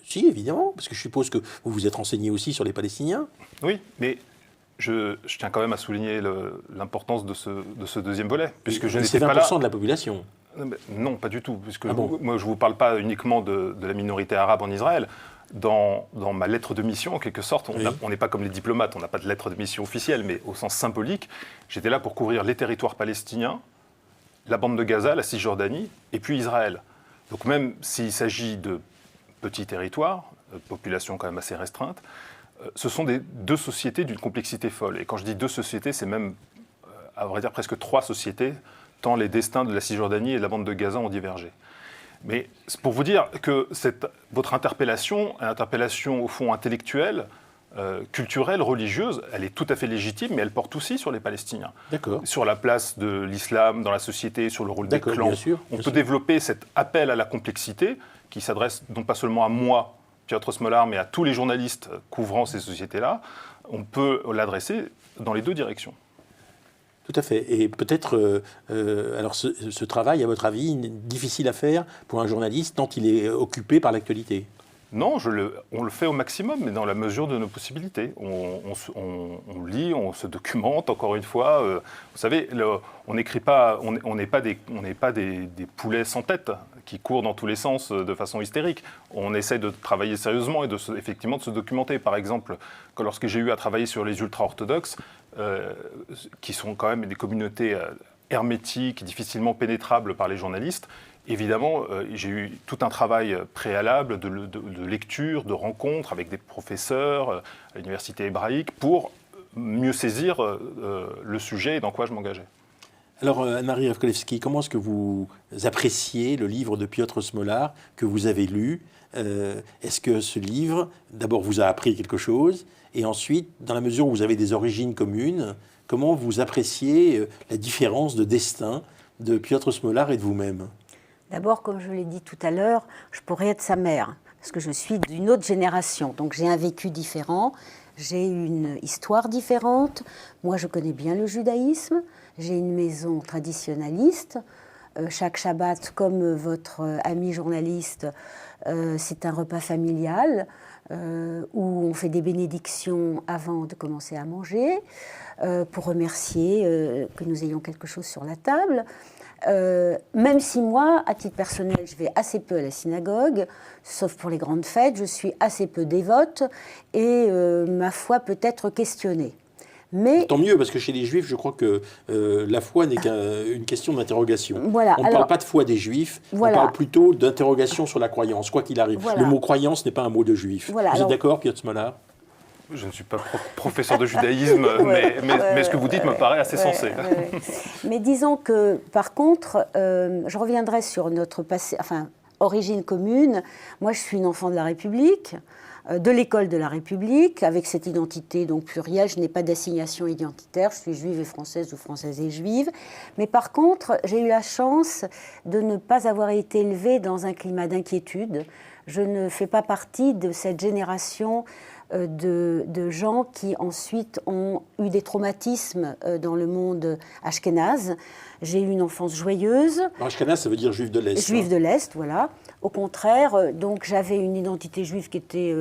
S1: Si, évidemment, parce que je suppose que vous vous êtes renseigné aussi sur les Palestiniens.
S4: Oui, mais je tiens quand même à souligner l'importance de ce deuxième volet, puisque je n'étais pas là...
S1: C'est 20% de la population.
S4: Non, pas du tout, puisque
S1: bon.
S4: moi je ne vous parle pas uniquement de la minorité arabe en Israël. Dans ma lettre de mission, en quelque sorte, on n'est pas comme les diplomates, on n'a pas de lettre de mission officielle, mais au sens symbolique, j'étais là pour couvrir les territoires palestiniens, la bande de Gaza, la Cisjordanie, et puis Israël. Donc même s'il s'agit de petits territoires, population quand même assez restreinte, ce sont deux sociétés d'une complexité folle. Et quand je dis deux sociétés, c'est même, à vrai dire, presque 3 sociétés, tant les destins de la Cisjordanie et de la bande de Gaza ont divergé. Mais c'est pour vous dire que votre interpellation, une interpellation au fond intellectuelle, culturelle, religieuse, elle est tout à fait légitime, mais elle porte aussi sur les Palestiniens.
S1: D'accord.
S4: Sur la place de l'islam dans la société, sur le rôle des clans.
S1: Bien sûr,
S4: On peut développer cet appel à la complexité qui s'adresse non pas seulement à moi, Piotr Smolar, mais à tous les journalistes couvrant ces sociétés-là. On peut l'adresser dans les 2 directions.
S1: Tout à fait. Et peut-être, alors ce travail, à votre avis, difficile à faire pour un journaliste tant il est occupé par l'actualité?
S4: Non, on le fait au maximum, mais dans la mesure de nos possibilités. On lit, on se documente, encore une fois. Vous savez, on n'écrit pas, on n'est pas des poulets sans tête qui courent dans tous les sens de façon hystérique. On essaie de travailler sérieusement et effectivement de se documenter. Par exemple, lorsque j'ai eu à travailler sur les ultra-orthodoxes, qui sont quand même des communautés hermétiques, difficilement pénétrables par les journalistes, évidemment, j'ai eu tout un travail préalable de lecture, de rencontres avec des professeurs à l'université hébraïque pour mieux saisir le sujet et dans quoi je m'engageais.
S1: Alors, Anne-Marie Revkolevski, comment est-ce que vous appréciez le livre de Piotr Smolar que vous avez lu? Est-ce que ce livre, d'abord, vous a appris quelque chose? Et ensuite, dans la mesure où vous avez des origines communes, comment vous appréciez la différence de destin de Piotr Smolar et de vous-même?
S5: D'abord, comme je l'ai dit tout à l'heure, je pourrais être sa mère, parce que je suis d'une autre génération. Donc j'ai un vécu différent, j'ai une histoire différente. Moi, je connais bien le judaïsme, j'ai une maison traditionnaliste. Chaque Shabbat, comme votre ami journaliste, c'est un repas familial où on fait des bénédictions avant de commencer à manger, pour remercier que nous ayons quelque chose sur la table. Même si moi, à titre personnel, je vais assez peu à la synagogue, sauf pour les grandes fêtes, je suis assez peu dévote et ma foi peut être questionnée. Mais...
S1: Tant mieux, parce que chez les Juifs, je crois que la foi n'est qu'une question d'interrogation.
S5: Voilà,
S1: on ne parle pas de foi des Juifs,
S5: voilà.
S1: On parle plutôt d'interrogation sur la croyance, quoi qu'il arrive.
S5: Voilà.
S1: Le mot croyance n'est pas un mot de Juif.
S5: Voilà,
S1: Vous êtes d'accord, Piotr Smolar?
S4: Je ne suis pas professeur de judaïsme, mais ce que vous dites me paraît assez sensé.
S5: Mais disons que, par contre, je reviendrai sur notre passé, origine commune. Moi, je suis une enfant de la République, de l'école de la République, avec cette identité donc plurielle. Je n'ai pas d'assignation identitaire, je suis juive et française ou française et juive. Mais par contre, j'ai eu la chance de ne pas avoir été élevée dans un climat d'inquiétude. Je ne fais pas partie de cette génération de gens qui ensuite ont eu des traumatismes dans le monde ashkénaze. J'ai eu une enfance joyeuse.
S1: Alors, Ashkenaz, ça veut dire juif de l'Est.
S5: Juif de l'Est, voilà. Au contraire, donc j'avais une identité juive qui était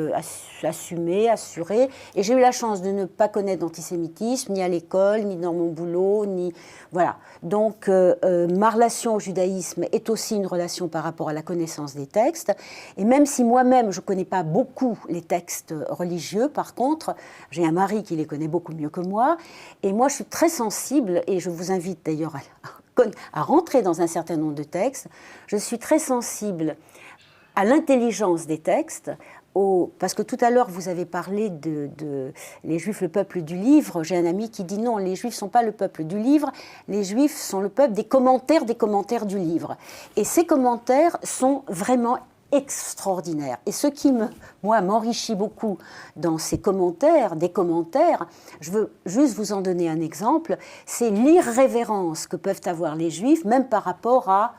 S5: assumée, assurée, et j'ai eu la chance de ne pas connaître d'antisémitisme, ni à l'école, ni dans mon boulot, ni... Voilà. Donc ma relation au judaïsme est aussi une relation par rapport à la connaissance des textes, et même si moi-même je ne connais pas beaucoup les textes religieux, par contre, j'ai un mari qui les connaît beaucoup mieux que moi, et moi je suis très sensible, et je vous invite d'ailleurs à rentrer dans un certain nombre de textes, je suis très sensible à l'intelligence des textes, parce que tout à l'heure vous avez parlé de les Juifs, le peuple du livre. J'ai un ami qui dit non, les Juifs ne sont pas le peuple du livre, les Juifs sont le peuple des commentaires du livre. Et ces commentaires sont vraiment extraordinaire. Et ce qui, m'enrichit beaucoup dans ces commentaires, je veux juste vous en donner un exemple, c'est l'irrévérence que peuvent avoir les Juifs, même par rapport à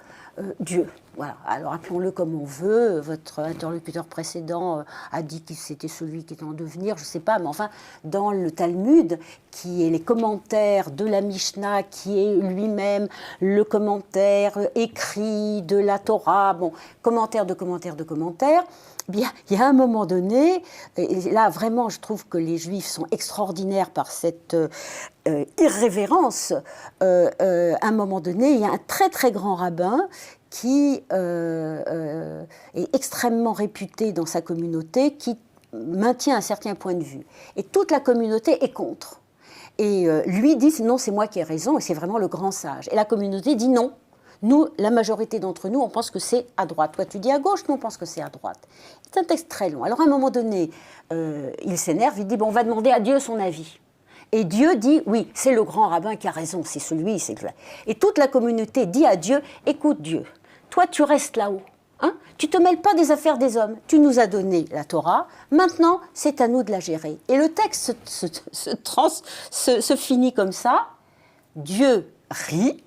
S5: Dieu. Voilà. Alors appelons-le comme on veut. Votre interlocuteur précédent a dit que c'était celui qui était en devenir, je ne sais pas, mais enfin, dans le Talmud, qui est les commentaires de la Mishnah, qui est lui-même le commentaire écrit de la Torah, commentaire de commentaire de commentaire, bien, il y a un moment donné, et là vraiment je trouve que les Juifs sont extraordinaires par cette irrévérence, à un moment donné, il y a un très très grand rabbin qui est extrêmement réputé dans sa communauté, qui maintient un certain point de vue. Et toute la communauté est contre. Et lui dit, non, c'est moi qui ai raison, et c'est vraiment le grand sage. Et la communauté dit non. Nous, la majorité d'entre nous, on pense que c'est à droite. Toi, tu dis à gauche, nous, on pense que c'est à droite. C'est un texte très long. Alors, à un moment donné, il s'énerve, il dit, on va demander à Dieu son avis. Et Dieu dit, oui, c'est le grand rabbin qui a raison, c'est celui, c'est le... Et toute la communauté dit à Dieu, écoute Dieu, toi, tu restes là-haut. Hein, tu ne te mêles pas des affaires des hommes. Tu nous as donné la Torah. Maintenant, c'est à nous de la gérer. Et le texte se finit comme ça. Dieu rit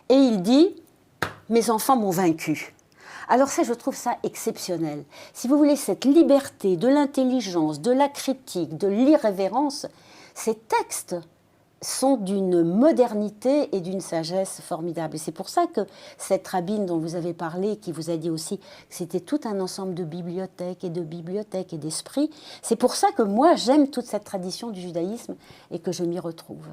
S5: et il dit « Mes enfants m'ont vaincu ». Alors ça, je trouve ça exceptionnel. Si vous voulez, cette liberté de l'intelligence, de la critique, de l'irrévérence, ces textes sont d'une modernité et d'une sagesse formidable. Et c'est pour ça que cette rabbine dont vous avez parlé, qui vous a dit aussi que c'était tout un ensemble de bibliothèques et d'esprits, c'est pour ça que moi j'aime toute cette tradition du judaïsme et que je m'y retrouve.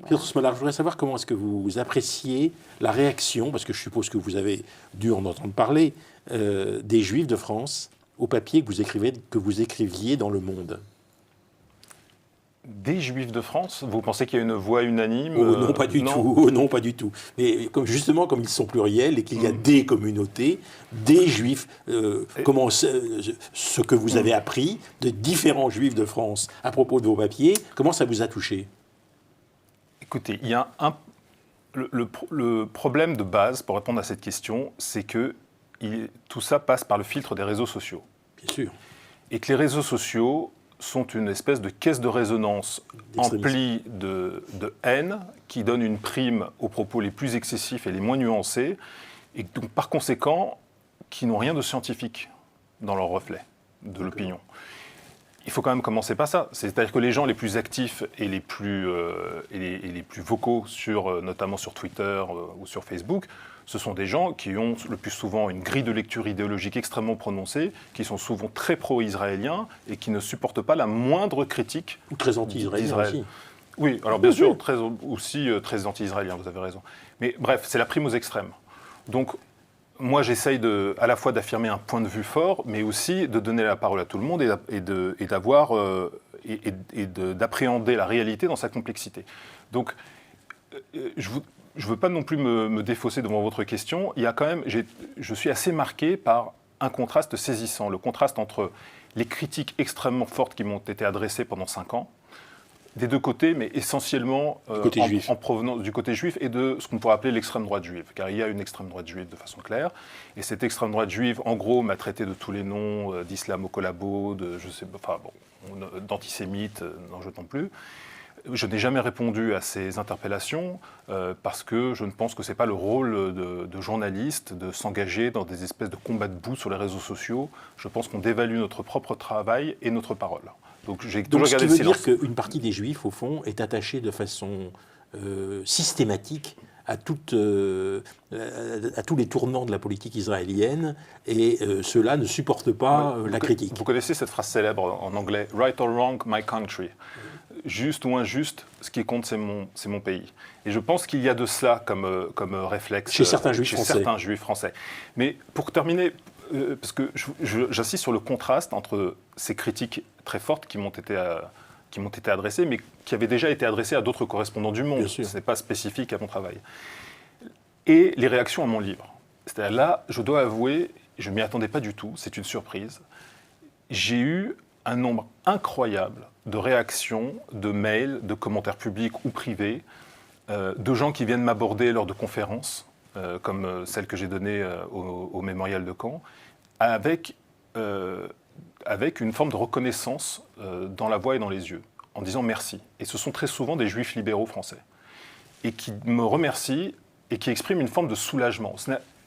S1: Voilà. Piotr Smolar, je voudrais savoir comment est-ce que vous appréciez la réaction, parce que je suppose que vous avez dû en entendre parler, des Juifs de France au papier que vous écriviez dans Le Monde.
S4: Des Juifs de France? Vous pensez qu'il y a une voix unanime?
S1: Non, pas du tout. Oh, non, pas du tout. Mais justement, comme ils sont pluriels et qu'il y a des communautés, des Juifs, comment ce que vous avez appris de différents Juifs de France à propos de vos papiers, comment ça vous a touché?
S4: Écoutez, il y a le problème de base, pour répondre à cette question, c'est que tout ça passe par le filtre des réseaux sociaux.
S1: Bien sûr.
S4: Et que les réseaux sociaux sont une espèce de caisse de résonance emplie de haine qui donne une prime aux propos les plus excessifs et les moins nuancés, et donc par conséquent, qui n'ont rien de scientifique dans leur reflet de l'opinion. Il faut quand même commencer par ça. C'est-à-dire que les gens les plus actifs et les plus vocaux, notamment sur Twitter ou sur Facebook, ce sont des gens qui ont le plus souvent une grille de lecture idéologique extrêmement prononcée, qui sont souvent très pro-israéliens et qui ne supportent pas la moindre critique.
S1: Ou très anti-israéliens aussi.
S4: Oui, alors bien sûr, très anti-israéliens, vous avez raison. Mais bref, c'est la prime aux extrêmes. Donc, moi, j'essaye à la fois d'affirmer un point de vue fort, mais aussi de donner la parole à tout le monde et d'appréhender la réalité dans sa complexité. Donc, je ne veux pas non plus me défausser devant votre question. Il y a quand même, je suis assez marqué par un contraste saisissant. Le contraste entre les critiques extrêmement fortes qui m'ont été adressées pendant 5 ans, des deux côtés, mais essentiellement en provenance du côté juif et de ce qu'on pourrait appeler l'extrême droite juive. Car il y a une extrême droite juive de façon claire. Et cette extrême droite juive, en gros, m'a traité de tous les noms, d'islamo-collabo, d'antisémite, n'en jetons plus. Je n'ai jamais répondu à ces interpellations parce que je ne pense que ce n'est pas le rôle de journaliste de s'engager dans des espèces de combats de boue sur les réseaux sociaux. Je pense qu'on dévalue notre propre travail et notre parole. Donc j'ai toujours
S1: ce qui
S4: gardé le
S1: veut
S4: silence.
S1: dire qu'une partie des Juifs, au fond, est attachée de façon systématique à tous les tournants de la politique israélienne, et ceux-là ne supportent pas la critique.
S4: Vous connaissez cette phrase célèbre en anglais, « Right or wrong, my country ». Juste ou injuste, ce qui compte, c'est mon pays. Et je pense qu'il y a de cela comme réflexe
S1: chez certains Juifs
S4: français. Mais pour terminer, parce que j'insiste sur le contraste entre ces critiques très fortes qui m'ont été adressées, mais qui avaient déjà été adressées à d'autres correspondants du monde. Ce n'est pas spécifique à mon travail. Et les réactions à mon livre. C'est-à-dire là, je dois avouer, je ne m'y attendais pas du tout, c'est une surprise. J'ai eu un nombre incroyable de réactions, de mails, de commentaires publics ou privés, de gens qui viennent m'aborder lors de conférences, comme celle que j'ai donnée au Mémorial de Caen, avec une forme de reconnaissance dans la voix et dans les yeux, en disant merci. Et ce sont très souvent des juifs libéraux français, et qui me remercient et qui expriment une forme de soulagement.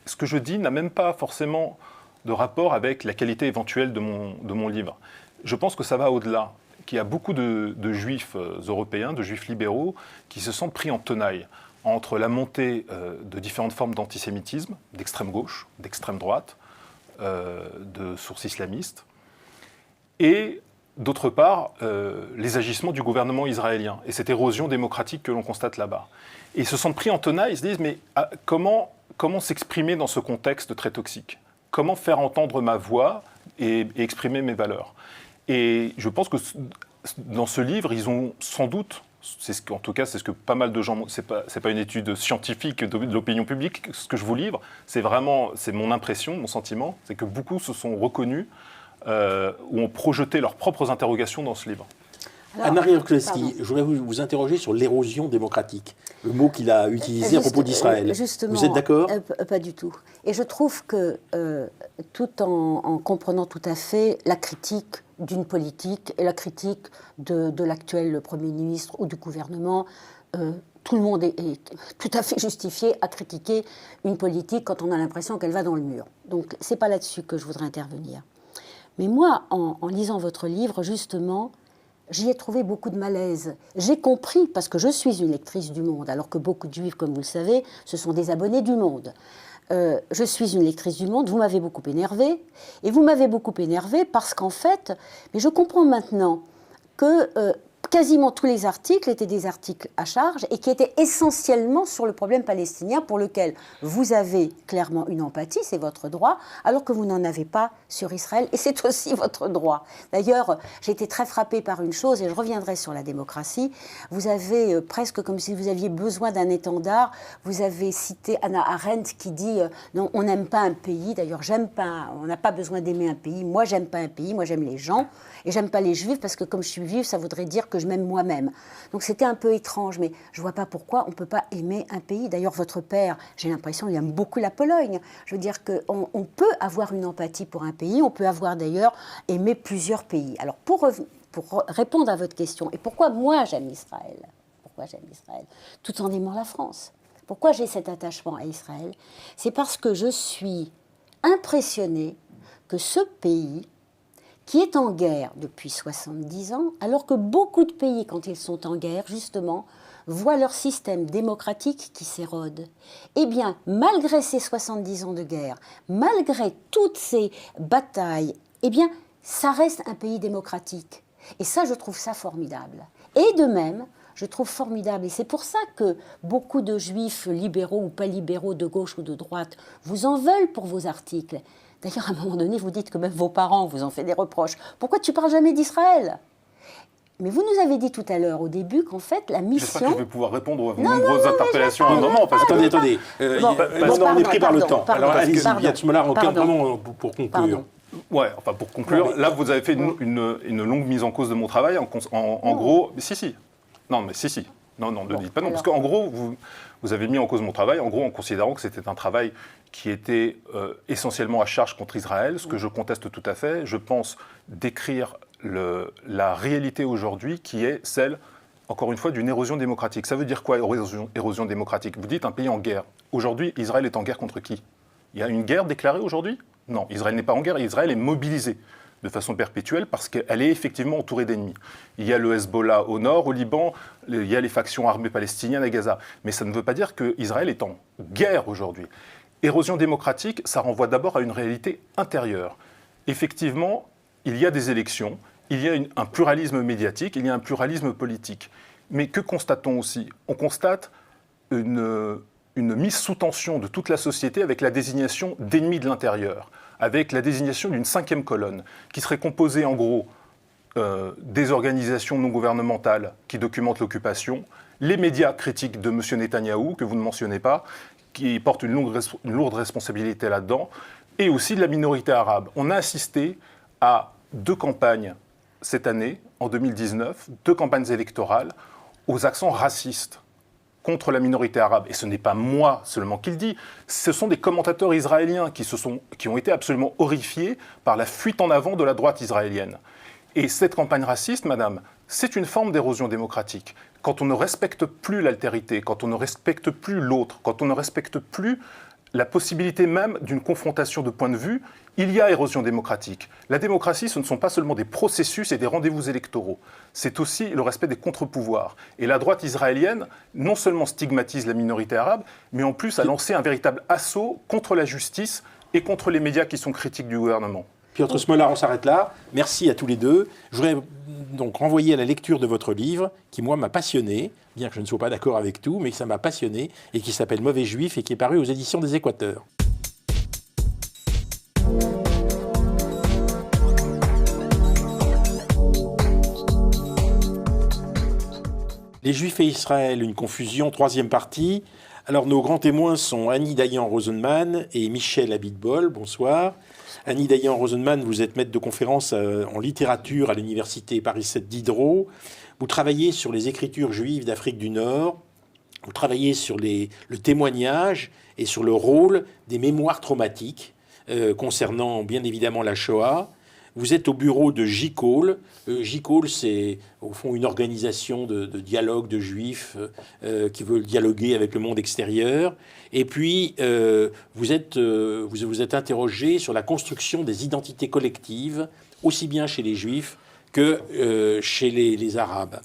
S4: Ce que je dis n'a même pas forcément de rapport avec la qualité éventuelle de mon livre. Je pense que ça va au-delà, qu'il y a beaucoup de juifs européens, de juifs libéraux, qui se sentent pris en tenaille entre la montée de différentes formes d'antisémitisme, d'extrême gauche, d'extrême droite, de sources islamistes, et d'autre part, les agissements du gouvernement israélien et cette érosion démocratique que l'on constate là-bas. Et ils se sentent pris en tenaille, ils se disent, mais comment s'exprimer dans ce contexte très toxique ? Comment faire entendre ma voix et exprimer mes valeurs ? Et je pense que dans ce livre, ils ont sans doute, en tout cas c'est ce que pas mal de gens, c'est pas une étude scientifique de l'opinion publique, ce que je vous livre, c'est mon impression, mon sentiment, c'est que beaucoup se sont reconnus ou ont projeté leurs propres interrogations dans ce livre.
S1: Anne-Marie Urkleski, je voudrais vous interroger sur l'érosion démocratique, le mot qu'il a utilisé à propos d'Israël. Vous êtes d'accord ?
S5: Pas du tout. Et je trouve que, tout en comprenant tout à fait la critique d'une politique et la critique de l'actuel Premier ministre ou du gouvernement, tout le monde est tout à fait justifié à critiquer une politique quand on a l'impression qu'elle va dans le mur. Donc, ce n'est pas là-dessus que je voudrais intervenir. Mais moi, en lisant votre livre, justement, j'y ai trouvé beaucoup de malaise. J'ai compris, parce que je suis une lectrice du Monde, alors que beaucoup de Juifs, comme vous le savez, ce sont des abonnés du Monde. Je suis une lectrice du Monde, vous m'avez beaucoup énervée, et vous m'avez beaucoup énervée parce qu'en fait, mais je comprends maintenant que quasiment tous les articles étaient des articles à charge et qui étaient essentiellement sur le problème palestinien pour lequel vous avez clairement une empathie, c'est votre droit, alors que vous n'en avez pas sur Israël et c'est aussi votre droit. D'ailleurs, j'ai été très frappée par une chose et je reviendrai sur la démocratie. Vous avez presque comme si vous aviez besoin d'un étendard, vous avez cité Hannah Arendt qui dit non, on n'aime pas un pays, d'ailleurs on n'a pas besoin d'aimer un pays, moi j'aime pas un pays, moi j'aime les gens et j'aime pas les juifs parce que comme je suis juive, ça voudrait dire que je m'aime moi-même. Donc c'était un peu étrange, mais je ne vois pas pourquoi on ne peut pas aimer un pays. D'ailleurs, votre père, j'ai l'impression qu'il aime beaucoup la Pologne. Je veux dire qu'on peut avoir une empathie pour un pays, on peut avoir d'ailleurs aimé plusieurs pays. Alors pour répondre à votre question, et pourquoi moi j'aime Israël ? Pourquoi j'aime Israël ? Tout en aimant la France. Pourquoi j'ai cet attachement à Israël ? C'est parce que je suis impressionnée que ce pays, qui est en guerre depuis 70 ans, alors que beaucoup de pays, quand ils sont en guerre, justement, voient leur système démocratique qui s'érode. Eh bien, malgré ces 70 ans de guerre, malgré toutes ces batailles, eh bien, ça reste un pays démocratique. Et ça, je trouve ça formidable. Et de même, je trouve formidable, et c'est pour ça que beaucoup de juifs libéraux ou pas libéraux, de gauche ou de droite, vous en veulent pour vos articles. D'ailleurs, à un moment donné, vous dites que même vos parents vous ont fait des reproches. Pourquoi tu parles jamais d'Israël ? Mais vous nous avez dit tout à l'heure, au début, qu'en fait, la mission...
S4: J'espère que je vais pouvoir répondre à vos nombreuses interpellations à un moment. Parce que...
S1: Attendez. On est pris par le temps. Alors, allez-y, Yatsmollah, vraiment pour conclure.
S4: Ouais, enfin, pour conclure, là, vous avez fait une longue mise en cause de mon travail. En gros... Si. Non, mais si. Non, ne dites pas non. Parce qu'en gros, vous avez mis en cause mon travail, en gros, en considérant que c'était un travail qui était essentiellement à charge contre Israël, ce que je conteste tout à fait. Je pense décrire la réalité aujourd'hui qui est celle, encore une fois, d'une érosion démocratique. Ça veut dire quoi, érosion démocratique? Vous dites un pays en guerre. Aujourd'hui, Israël est en guerre contre qui? Il y a une guerre déclarée aujourd'hui? Non, Israël n'est pas en guerre, Israël est mobilisé de façon perpétuelle parce qu'elle est effectivement entourée d'ennemis. Il y a le Hezbollah au nord, au Liban, il y a les factions armées palestiniennes à Gaza. Mais ça ne veut pas dire qu'Israël est en guerre aujourd'hui. Érosion démocratique, ça renvoie d'abord à une réalité intérieure. Effectivement, il y a des élections, il y a un pluralisme médiatique, il y a un pluralisme politique. Mais que constate-t-on aussi? On constate une mise sous tension de toute la société avec la désignation d'ennemis de l'intérieur, avec la désignation d'une 5e colonne, qui serait composée en gros des organisations non gouvernementales qui documentent l'occupation, les médias critiques de M. Netanyahou, que vous ne mentionnez pas, qui portent une lourde responsabilité là-dedans, et aussi de la minorité arabe. On a assisté à 2 campagnes cette année, en 2019, 2 campagnes électorales, aux accents racistes contre la minorité arabe. Et ce n'est pas moi seulement qui le dis, ce sont des commentateurs israéliens qui ont été absolument horrifiés par la fuite en avant de la droite israélienne. Et cette campagne raciste, madame, c'est une forme d'érosion démocratique. Quand on ne respecte plus l'altérité, quand on ne respecte plus l'autre, quand on ne respecte plus la possibilité même d'une confrontation de points de vue, il y a érosion démocratique. La démocratie, ce ne sont pas seulement des processus et des rendez-vous électoraux, c'est aussi le respect des contre-pouvoirs. Et la droite israélienne, non seulement stigmatise la minorité arabe, mais en plus a lancé un véritable assaut contre la justice et contre les médias qui sont critiques du gouvernement.
S1: Piotr Smolar, on s'arrête là. Merci à tous les deux. Je voudrais donc renvoyer à la lecture de votre livre, qui, moi, m'a passionné, bien que je ne sois pas d'accord avec tout, mais que ça m'a passionné, et qui s'appelle Mauvais Juif, et qui est paru aux éditions des Équateurs. Les Juifs et Israël, une confusion, 3e partie. Alors, nos grands témoins sont Annie Dayan-Rosenman et Michel Abitbol. Bonsoir. Annie Dayan-Rosenman, vous êtes maître de conférence en littérature à l'université Paris 7 Diderot. Vous travaillez sur les écritures juives d'Afrique du Nord. Vous travaillez sur le témoignage et sur le rôle des mémoires traumatiques concernant bien évidemment la Shoah. Vous êtes au bureau de JCAL. JCAL, c'est au fond une organisation de dialogue de juifs qui veulent dialoguer avec le monde extérieur. Et puis, vous êtes interrogé sur la construction des identités collectives, aussi bien chez les juifs que chez les arabes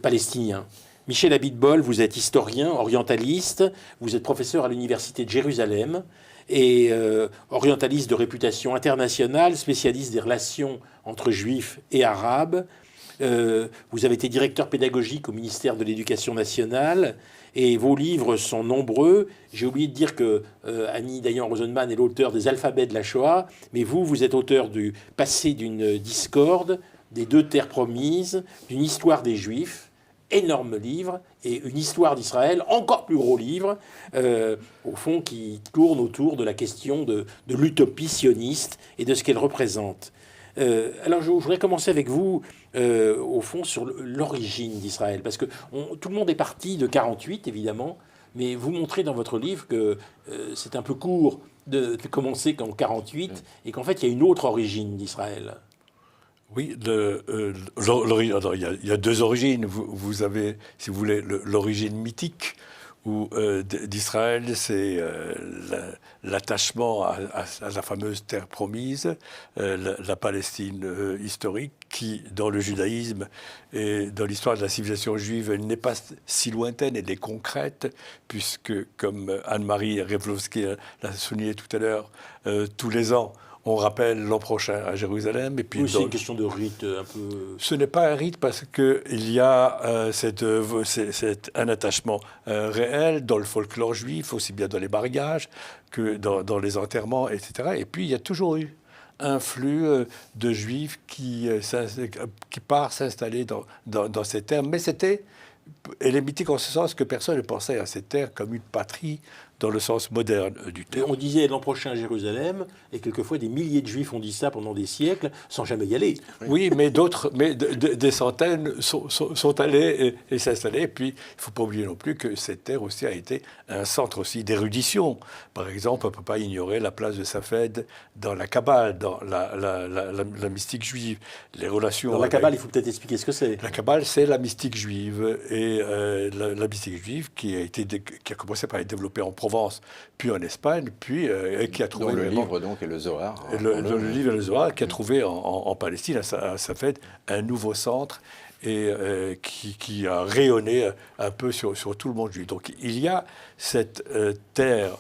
S1: palestiniens. Michel Abitbol, vous êtes historien, orientaliste, vous êtes professeur à l'université de Jérusalem, et orientaliste de réputation internationale, spécialiste des relations entre juifs et arabes. Vous avez été directeur pédagogique au ministère de l'Éducation nationale et vos livres sont nombreux. J'ai oublié de dire que Annie Dayan-Rosenman est l'auteur des Alphabets de la Shoah, mais vous êtes auteur du Passé d'une discorde, des 2 terres promises, d'une histoire des Juifs. Énorme livre, et une histoire d'Israël, encore plus gros livre, au fond, qui tourne autour de la question de l'utopie sioniste et de ce qu'elle représente. Alors, je voudrais commencer avec vous, au fond, sur l'origine d'Israël, parce que tout le monde est parti de 48, évidemment, mais vous montrez dans votre livre que c'est un peu court de commencer qu'en 48, et qu'en fait, il y a une autre origine d'Israël.
S6: Oui, il y a 2 origines. Vous avez, si vous voulez, l'origine mythique d'Israël, c'est l'attachement à la fameuse terre promise, la Palestine historique, qui, dans le judaïsme et dans l'histoire de la civilisation juive, elle n'est pas si lointaine, elle est concrète, puisque, comme Anne-Marie Revlovsky l'a souligné tout à l'heure, tous les ans, on rappelle l'an prochain à Jérusalem. Et puis
S1: oui, c'est une question de rite un peu...
S6: Ce n'est pas un rite parce qu'il y a un attachement réel dans le folklore juif, aussi bien dans les mariages que dans les enterrements, etc. Et puis il y a toujours eu un flux de juifs qui part s'installer dans ces terres. Mais elle est mythique en ce sens que personne ne pensait à ces terres comme une patrie dans le sens moderne du
S1: Et
S6: terme.
S1: on disait l'an prochain à Jérusalem, et quelquequement des milliers de Juifs ont dit ça pendant des siècles, sans jamais y aller.
S6: Oui, mais des centaines sont allés et s'installer. Et puis, il ne faut pas oublier non plus que cette terre aussi a été un centre aussi d'érudition. Par exemple, on ne peut pas ignorer la place de Safed dans la Kabbale, dans la mystique juive. Les relations
S1: Dans la Kabbale, il faut peut-être expliquer ce que c'est.
S6: La Kabbale, c'est la mystique juive. Et la mystique juive qui a commencé par être développée en Provence, puis en Espagne, puis qui a trouvé...
S3: Dont le livre, donc, et le Zohar.
S6: Le livre et le Zohar, qui a trouvé en Palestine, à Safed, un nouveau centre et qui a rayonné un peu sur tout le monde juif. Donc il y a cette terre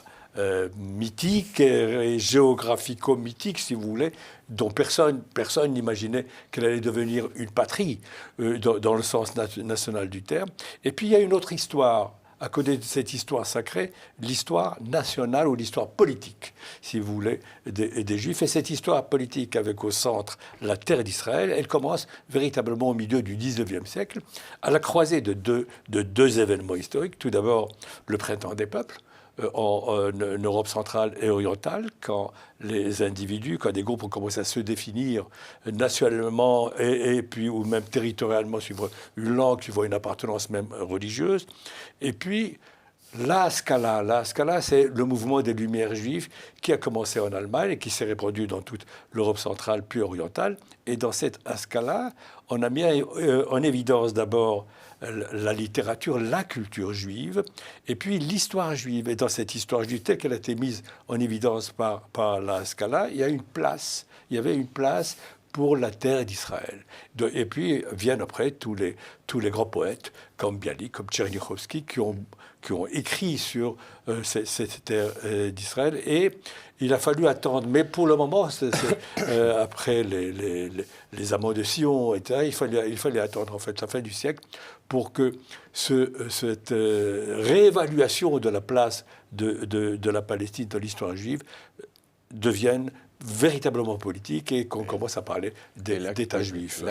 S6: mythique et géographico-mythique, si vous voulez, dont personne n'imaginait qu'elle allait devenir une patrie dans le sens national du terme. Et puis il y a une autre histoire. À côté de cette histoire sacrée, l'histoire nationale ou l'histoire politique, si vous voulez, des Juifs. Et cette histoire politique avec au centre la terre d'Israël, elle commence véritablement au milieu du XIXe siècle, à la croisée de deux événements historiques. Tout d'abord, le printemps des peuples, en Europe centrale et orientale, quand les individus, quand des groupes ont commencé à se définir nationalement et puis ou même territorialement suivant une langue, suivant une appartenance même religieuse. Et puis la Scala, c'est le mouvement des Lumières juives qui a commencé en Allemagne et qui s'est répandu dans toute l'Europe centrale puis orientale. Et dans cette Scala, on a mis en évidence d'abord la littérature, la culture juive, et puis l'histoire juive. Et dans cette histoire juive, telle qu'elle a été mise en évidence par la Scala, il y avait une place pour la terre d'Israël. Et puis viennent après tous les grands poètes, comme Bialik, comme Tchernichovski, qui ont écrit sur cette terre d'Israël. Et il a fallu attendre. Mais pour le moment, après les amants de Sion, etc., il fallait attendre en fait la fin du siècle pour que cette réévaluation de la place de la Palestine dans l'histoire juive devienne véritablement politique et qu'on commence à parler d'État juif.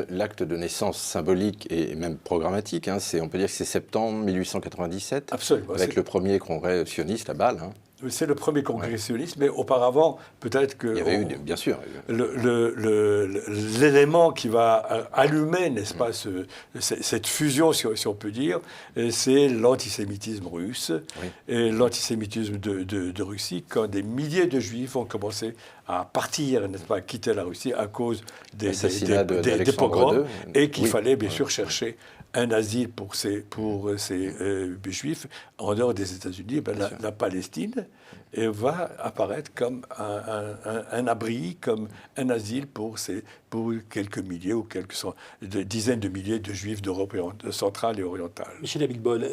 S3: L'acte de naissance symbolique et même programmatique, hein, on peut dire que c'est septembre 1897,
S6: absolument,
S3: avec le premier congrès sioniste à Bâle. Hein.
S6: C'est le premier congrès sioniste, mais auparavant, peut-être que...
S3: Il y avait eu, bien sûr.
S6: L'élément qui va allumer, n'est-ce pas, cette fusion, si on peut dire, c'est l'antisémitisme russe, oui. Et l'antisémitisme de Russie, quand des milliers de Juifs ont commencé à partir, n'est-ce pas, à quitter la Russie à cause des pogroms, et qu'il fallait bien sûr chercher un asile pour ces Juifs en dehors des États-Unis. La Palestine va apparaître comme un abri, comme un asile pour quelques milliers ou des dizaines de milliers de Juifs d'Europe centrale et orientale.
S1: Michel Abitbol,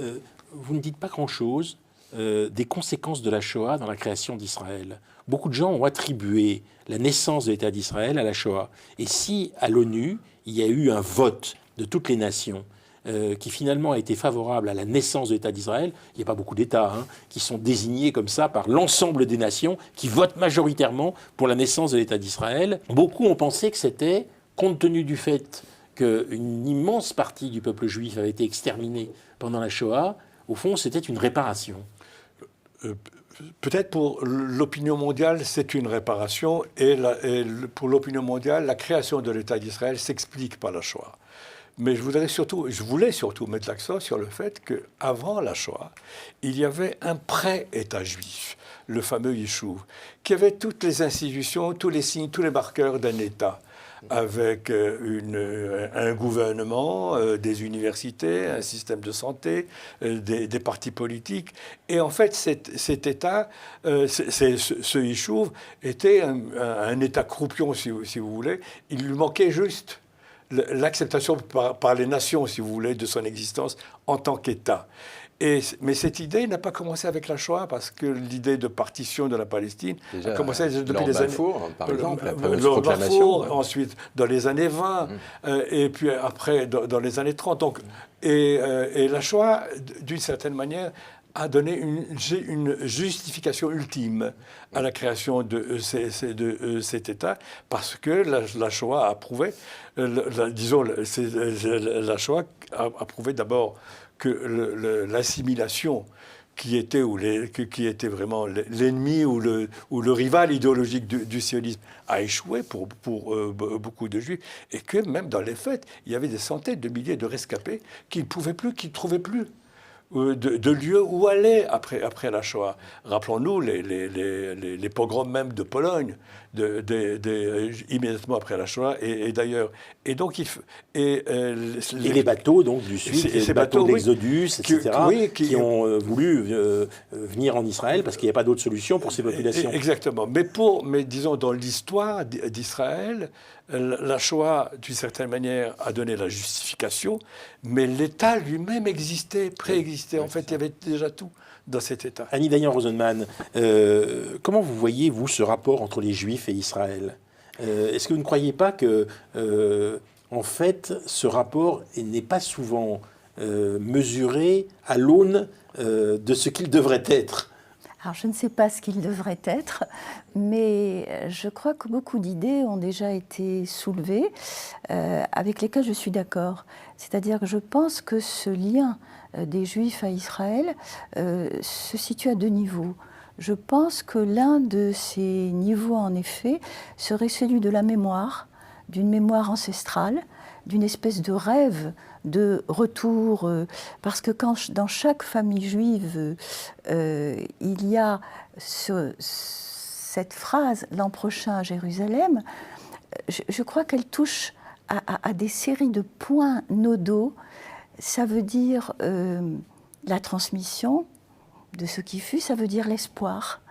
S1: vous ne dites pas grand-chose des conséquences de la Shoah dans la création d'Israël. Beaucoup de gens ont attribué la naissance de l'État d'Israël à la Shoah. Et si, à l'ONU, il y a eu un vote de toutes les nations qui finalement a été favorable à la naissance de l'État d'Israël, il n'y a pas beaucoup d'États qui sont désignés comme ça par l'ensemble des nations qui votent majoritairement pour la naissance de l'État d'Israël. Beaucoup ont pensé que c'était, compte tenu du fait qu'une immense partie du peuple juif avait été exterminée pendant la Shoah, au fond, c'était une réparation.
S6: Peut-être pour l'opinion mondiale, c'est une réparation, et pour l'opinion mondiale, la création de l'État d'Israël s'explique par la Shoah. Mais je voulais surtout mettre l'accent sur le fait qu'avant la Shoah, il y avait un pré-État juif, le fameux Yishuv, qui avait toutes les institutions, tous les signes, tous les marqueurs d'un État, avec un gouvernement, des universités, un système de santé, des partis politiques. Et en fait, cet État, ce Yishuv, était un État croupion, si vous voulez. Il lui manquait juste l'acceptation par les nations, si vous voulez, de son existence en tant qu'État. Mais cette idée n'a pas commencé avec la Shoah, parce que l'idée de partition de la Palestine a commencé depuis les années...
S3: par exemple, la fameuse
S6: Lord
S3: proclamation.
S6: Balfour, ensuite dans les années 20, et puis après dans les années 30. Donc, et la Shoah, d'une certaine manière, a donné une justification ultime à la création de cet État, parce que la Shoah a prouvé, la Shoah a prouvé d'abord que l'assimilation qui était vraiment l'ennemi ou le rival idéologique du sionisme, a échoué pour beaucoup de Juifs, et que même dans les faits, il y avait des centaines de milliers de rescapés qui ne pouvaient plus, qui ne trouvaient plus de lieu où aller après la Shoah. Rappelons-nous les pogroms même de Pologne, immédiatement après la Shoah, et d'ailleurs. Et donc, et
S1: les bateaux donc, du Sud, les bateaux de l'Exodus, etc., qui ont voulu venir en Israël parce qu'il n'y a pas d'autre solution pour ces populations.
S6: Exactement. Mais disons, dans l'histoire d'Israël, la Shoah, d'une certaine manière, a donné la justification, mais l'État lui-même préexistait. En fait, il y avait déjà tout dans cet État.
S1: Annie Dayan-Rosenman, comment vous voyez, vous, ce rapport entre les Juifs et Israël ? Est-ce que vous ne croyez pas que, en fait, ce rapport n'est pas souvent mesuré à l'aune de ce qu'il devrait être ?
S7: Alors, je ne sais pas ce qu'il devrait être, mais je crois que beaucoup d'idées ont déjà été soulevées, avec lesquelles je suis d'accord. C'est-à-dire que je pense que ce lien des Juifs à Israël se situe à deux niveaux. Je pense que l'un de ces niveaux, en effet, serait celui de la mémoire, d'une mémoire ancestrale, d'une espèce de rêve de retour, parce que dans chaque famille juive, il y a cette phrase « l'an prochain à Jérusalem », je crois qu'elle touche à des séries de points nodaux. Ça veut dire la transmission de ce qui fut, ça veut dire l'espoir.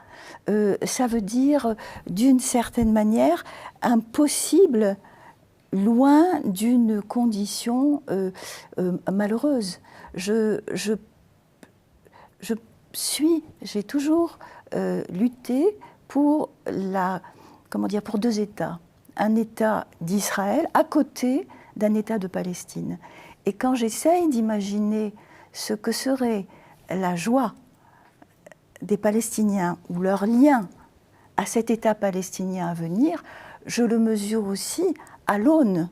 S7: Ça veut dire, d'une certaine manière, un possible loin d'une condition malheureuse. J'ai toujours lutté pour pour deux États. Un État d'Israël à côté d'un État de Palestine. Et quand j'essaye d'imaginer ce que serait la joie des Palestiniens ou leur lien à cet État palestinien à venir, je le mesure aussi à l'aune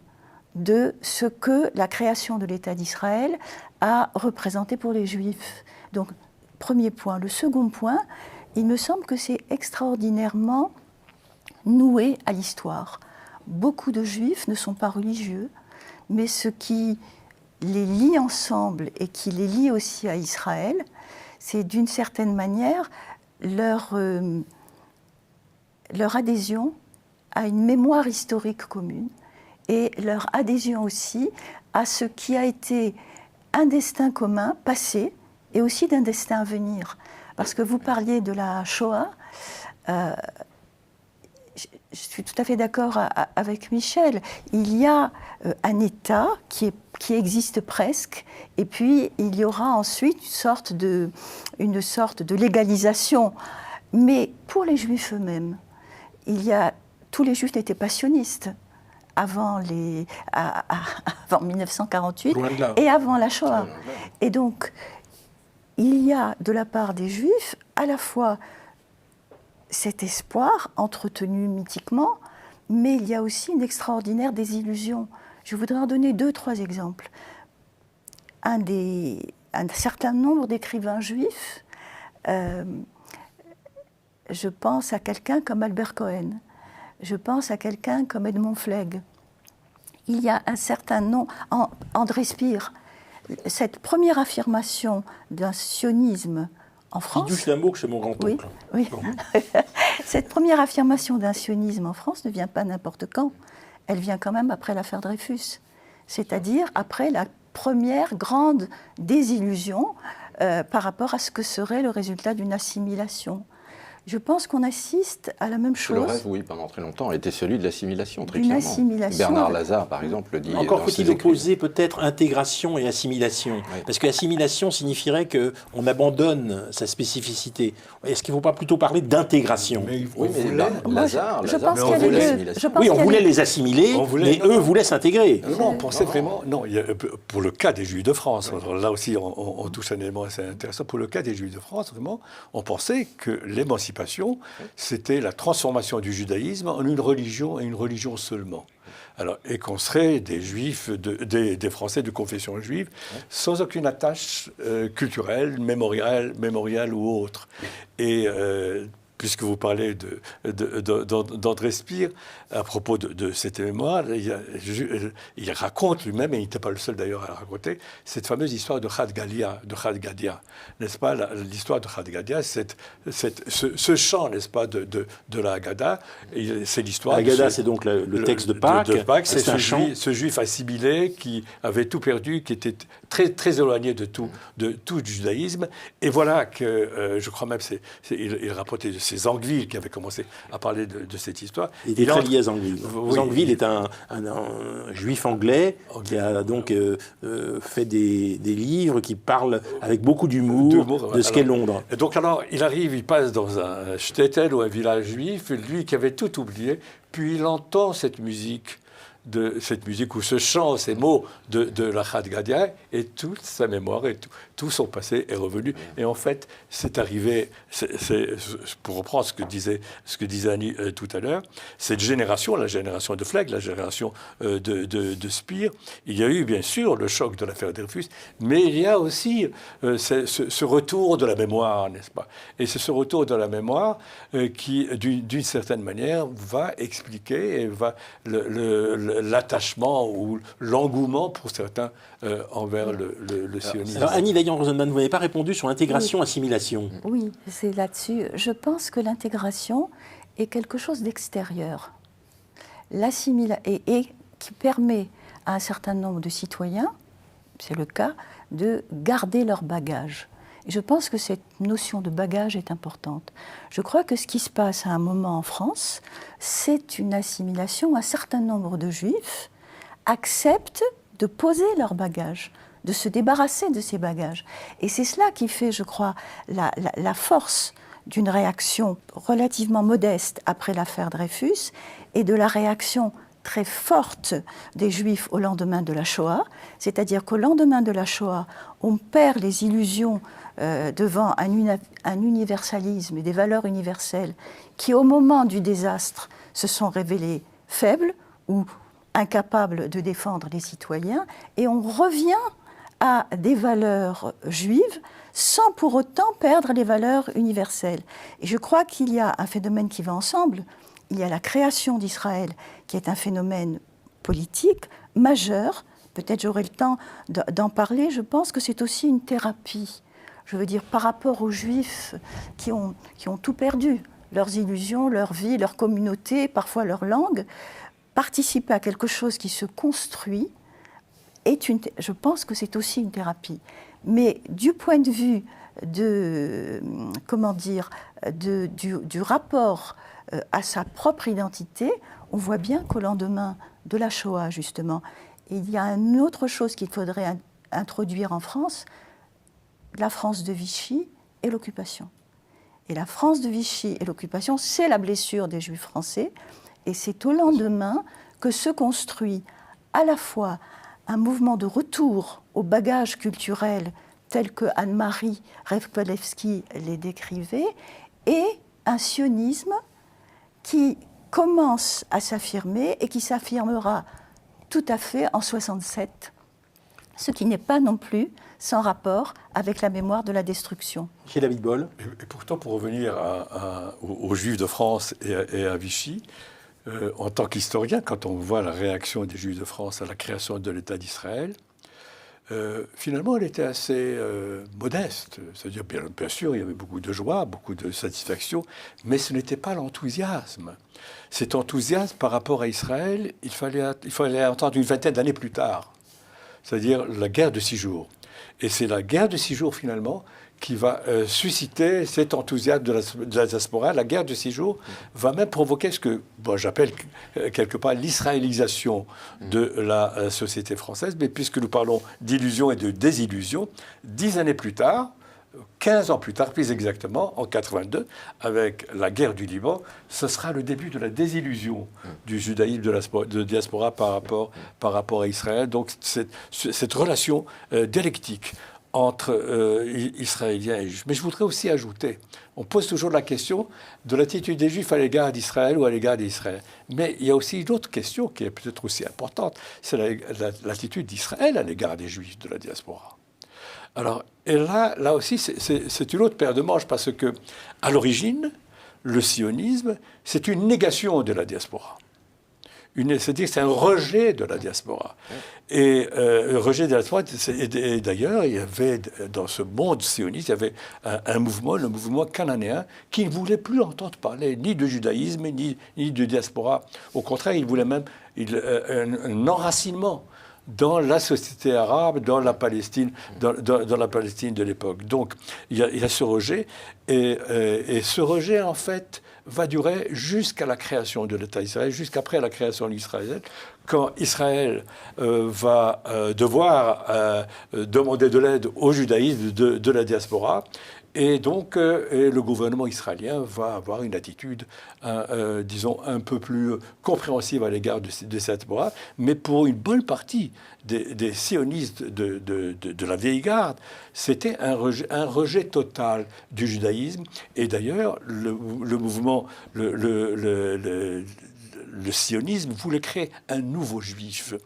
S7: de ce que la création de l'État d'Israël a représenté pour les Juifs. Donc, premier point. Le second point, il me semble que c'est extraordinairement noué à l'histoire. Beaucoup de Juifs ne sont pas religieux, mais ce qui les lie ensemble et qui les lie aussi à Israël, c'est d'une certaine manière leur adhésion à une mémoire historique commune et leur adhésion aussi à ce qui a été un destin commun passé et aussi d'un destin à venir. Parce que vous parliez de la Shoah, je suis tout à fait d'accord avec Michel. Il y a un État qui existe presque, et puis il y aura ensuite une sorte de légalisation. Mais pour les Juifs eux-mêmes, tous les Juifs n'étaient pas sionistes avant 1948 et avant la Shoah. Et donc, il y a de la part des Juifs à la fois cet espoir entretenu mythiquement, mais il y a aussi une extraordinaire désillusion. Je voudrais en donner 2-3 exemples. Un certain nombre d'écrivains juifs, je pense à quelqu'un comme Albert Cohen, je pense à quelqu'un comme Edmond Flegg. Il y a un certain nombre, André Spire, cette première affirmation d'un sionisme en France.
S1: Qui douche l'amour chez mon grand-oncle.
S7: Oui. Cette première affirmation d'un sionisme en France ne vient pas n'importe quand. Elle vient quand même après l'affaire Dreyfus, c'est-à-dire après la première grande désillusion par rapport à ce que serait le résultat d'une assimilation. Je pense qu'on assiste à la même chose.
S3: Le rêve, oui, pendant très longtemps, a été celui de l'assimilation, très
S7: D'une
S3: clairement.
S7: assimilation.
S3: Bernard Lazare, par exemple, le dit.
S1: Encore faut-il opposer peut-être intégration et assimilation. Oui. Parce que assimilation signifierait qu'on abandonne sa spécificité. Est-ce qu'il ne faut pas plutôt parler d'intégration ?
S3: Oui, mais Lazare,
S7: je pense qu'il y a les deux.
S1: Oui, on voulait les assimiler, mais eux voulaient s'intégrer.
S6: Non, on pensait vraiment... Non, pour le cas des Juifs de France, là aussi on touche un élément assez intéressant. Pour le cas des Juifs de France, vraiment, on pensait que l'émancipation l'occupation, c'était la transformation du judaïsme en une religion et une religion seulement. Alors, et qu'on serait des juifs, des Français de confession juive, sans aucune attache culturelle, mémoriale ou autre. Et puisque vous parlez d'André Spire, à propos de cette mémoire, il raconte lui-même, et il n'était pas le seul d'ailleurs à la raconter, cette fameuse histoire de Chad Gadia, n'est-ce pas? L'histoire de Chad Gadia, ce chant, n'est-ce pas, de la Haggadah, c'est l'histoire...
S1: La Haggadah, c'est donc le texte de Pâques.
S6: C'est ce juif assimilé qui avait tout perdu, qui était très, très éloigné de tout judaïsme. Et voilà que, je crois même, il rapportait de ces Anquetil qui avait commencé à parler de cette histoire.
S1: Il était très lié à Anquetil.
S6: Oui.
S1: Anquetil est un juif anglais qui a donc fait des livres qui parlent avec beaucoup d'humour de ce qu'est Londres.
S6: Et donc alors, il passe dans un shtetl ou un village juif, lui qui avait tout oublié, puis il entend cette musique ou ce chant, ces mots de la Chad Gadia, et toute sa mémoire et tout son passé est revenu. Et en fait, c'est arrivé, pour reprendre ce que disait Annie tout à l'heure, cette génération, la génération de Flegg, la génération de Spire, il y a eu bien sûr le choc de l'affaire Dreyfus, mais il y a aussi ce retour de la mémoire, n'est-ce pas? Et c'est ce retour de la mémoire qui, d'une certaine manière, va expliquer et va l'attachement ou l'engouement pour certains envers le sionisme.
S1: Alors Annie Dayan-Rosenman, vous n'avez pas répondu sur l'intégration-assimilation.
S7: Oui, c'est là-dessus. Je pense que l'intégration est quelque chose d'extérieur. Et qui permet à un certain nombre de citoyens, c'est le cas, de garder leur bagage. Et je pense que cette notion de bagage est importante. Je crois que ce qui se passe à un moment en France, c'est une assimilation où un certain nombre de Juifs acceptent de poser leur bagage, de se débarrasser de ces bagages. Et c'est cela qui fait, je crois, la force d'une réaction relativement modeste après l'affaire Dreyfus et de la réaction très forte des Juifs au lendemain de la Shoah, c'est-à-dire qu'au lendemain de la Shoah, on perd les illusions devant un universalisme et des valeurs universelles qui, au moment du désastre, se sont révélées faibles ou incapables de défendre les citoyens, et on revient à des valeurs juives sans pour autant perdre les valeurs universelles. Et je crois qu'il y a un phénomène qui va ensemble. Il y a la création d'Israël, qui est un phénomène politique majeur. Peut-être j'aurai le temps d'en parler. Je pense que c'est aussi une thérapie. Je veux dire, par rapport aux Juifs qui ont tout perdu, leurs illusions, leur vie, leur communauté, parfois leur langue, participer à quelque chose qui se construit, je pense que c'est aussi une thérapie. Mais du point de vue du rapport à sa propre identité, on voit bien qu'au lendemain de la Shoah, justement, il y a une autre chose qu'il faudrait introduire en France, la France de Vichy et l'occupation. Et la France de Vichy et l'occupation, c'est la blessure des Juifs français, et c'est au lendemain que se construit à la fois un mouvement de retour au bagage culturel tel que Anne-Marie Revkolevsky les décrivait, et un sionisme qui commence à s'affirmer et qui s'affirmera tout à fait en 1967, ce qui n'est pas non plus sans rapport avec la mémoire de la destruction.
S1: Chez David Boll.
S6: Et pourtant, pour revenir aux Juifs de France et à Vichy, en tant qu'historien, quand on voit la réaction des Juifs de France à la création de l'État d'Israël, finalement, elle était assez modeste. C'est-à-dire, bien sûr, il y avait beaucoup de joie, beaucoup de satisfaction, mais ce n'était pas l'enthousiasme. Cet enthousiasme par rapport à Israël, il fallait attendre une vingtaine d'années plus tard, c'est-à-dire la guerre de 6 jours. Et c'est la guerre de 6 jours, finalement, qui va susciter cet enthousiasme de la diaspora. La guerre de 6 jours va même provoquer ce que j'appelle quelque part l'israélisation de la société française. Mais puisque nous parlons d'illusion et de désillusion, 10 années plus tard, 15 ans plus tard, plus exactement, en 82, avec la guerre du Liban, ce sera le début de la désillusion du judaïsme de diaspora par rapport à Israël. Donc cette relation dialectique entre Israéliens et Juifs. Mais je voudrais aussi ajouter, on pose toujours la question de l'attitude des Juifs à l'égard d'Israël ou à l'égard d'Israël. Mais il y a aussi une autre question qui est peut-être aussi importante, c'est l'attitude d'Israël à l'égard des Juifs de la diaspora. Alors, et là aussi, c'est une autre paire de manches parce que, à l'origine, le sionisme, c'est une négation de la diaspora. C'est-à-dire que c'est un rejet de la diaspora. Et rejet de la diaspora, et d'ailleurs, il y avait, dans ce monde sioniste, il y avait un mouvement, le mouvement cananéen, qui ne voulait plus entendre parler ni de judaïsme, ni de diaspora. Au contraire, il voulait même un enracinement dans la société arabe, dans la Palestine, dans la Palestine de l'époque. Donc, il y a ce rejet, et ce rejet, en fait, va durer jusqu'à la création de l'État d'Israël, jusqu'après la création d'Israël, quand Israël va devoir demander de l'aide au judaïsme de la diaspora. Et donc, le gouvernement israélien va avoir une attitude, disons, un peu plus compréhensive à l'égard de cette diaspora. Mais pour une bonne partie des sionistes de la vieille garde, c'était un rejet total du judaïsme. Et d'ailleurs, le mouvement, le sionisme voulait créer un nouveau juif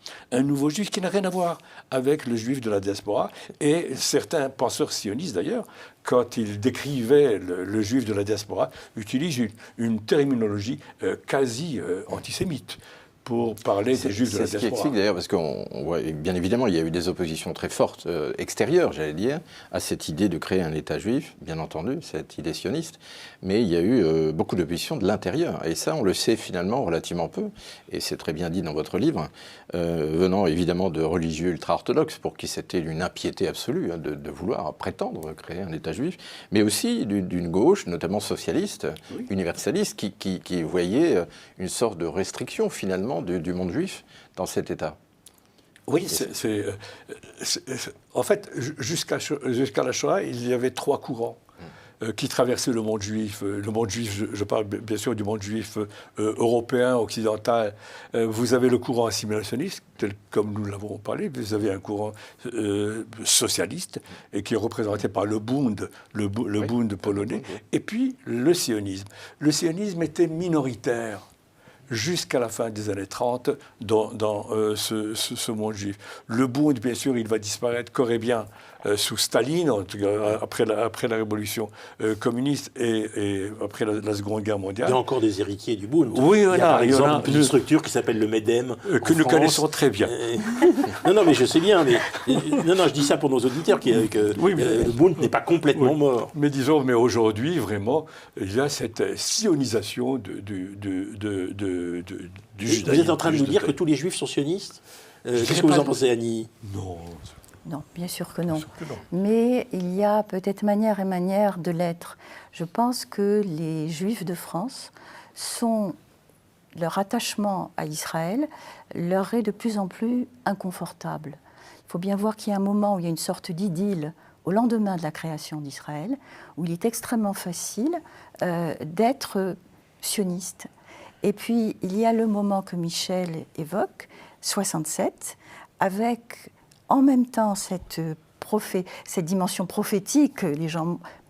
S6: qui n'a rien à voir avec le juif de la diaspora. Et certains penseurs sionistes, d'ailleurs, quand ils décrivaient le juif de la diaspora, utilisent une terminologie quasi antisémite pour parler des juifs de la diaspora.
S3: C'est ce qui explique d'ailleurs, parce qu'on voit, bien évidemment, il y a eu des oppositions très fortes, extérieures, j'allais dire, à cette idée de créer un État juif, bien entendu, cette idée sioniste, mais il y a eu beaucoup d'oppositions de l'intérieur, et ça, on le sait finalement relativement peu, et c'est très bien dit dans votre livre, venant évidemment de religieux ultra-orthodoxes, pour qui c'était une impiété absolue de vouloir prétendre créer un État juif, mais aussi d'une gauche, notamment socialiste, universaliste, qui voyait une sorte de restriction finalement du monde juif dans cet État.
S6: Oui, en fait, jusqu'à la Shoah, il y avait 3 courants qui traversaient le monde juif. Le monde juif, je parle bien sûr du monde juif européen, occidental. Vous avez le courant assimilationniste, tel comme nous l'avons parlé. Vous avez un courant socialiste, et qui est représenté par le Bund, le Bund polonais. Et puis, le sionisme. Le sionisme était minoritaire jusqu'à la fin des années 30 dans ce monde juif. Le Bund, bien sûr, il va disparaître corps et bien sous Staline, en tout cas, après la révolution communiste et après la Seconde Guerre mondiale.
S1: Il y a encore des héritiers du Bund.
S6: Oui,
S1: il y a par exemple une petite structure qui s'appelle le MEDEM.
S6: Que nous connaissons très bien.
S1: Non, mais je sais bien. Mais, non, je dis ça pour nos auditeurs, le Bund n'est pas complètement mort.
S6: Mais disons, aujourd'hui, vraiment, il y a cette sionisation du judaïsme.
S1: Vous êtes en train de nous dire que tous les juifs sont sionistes Qu'est-ce que vous en pensez, Annie?
S7: Non, bien sûr que non. Mais il y a peut-être manière et manière de l'être. Je pense que les Juifs de France leur attachement à Israël leur est de plus en plus inconfortable. Il faut bien voir qu'il y a un moment où il y a une sorte d'idylle au lendemain de la création d'Israël, où il est extrêmement facile d'être sioniste. Et puis, il y a le moment que Michel évoque, 67, avec en même temps cette dimension prophétique,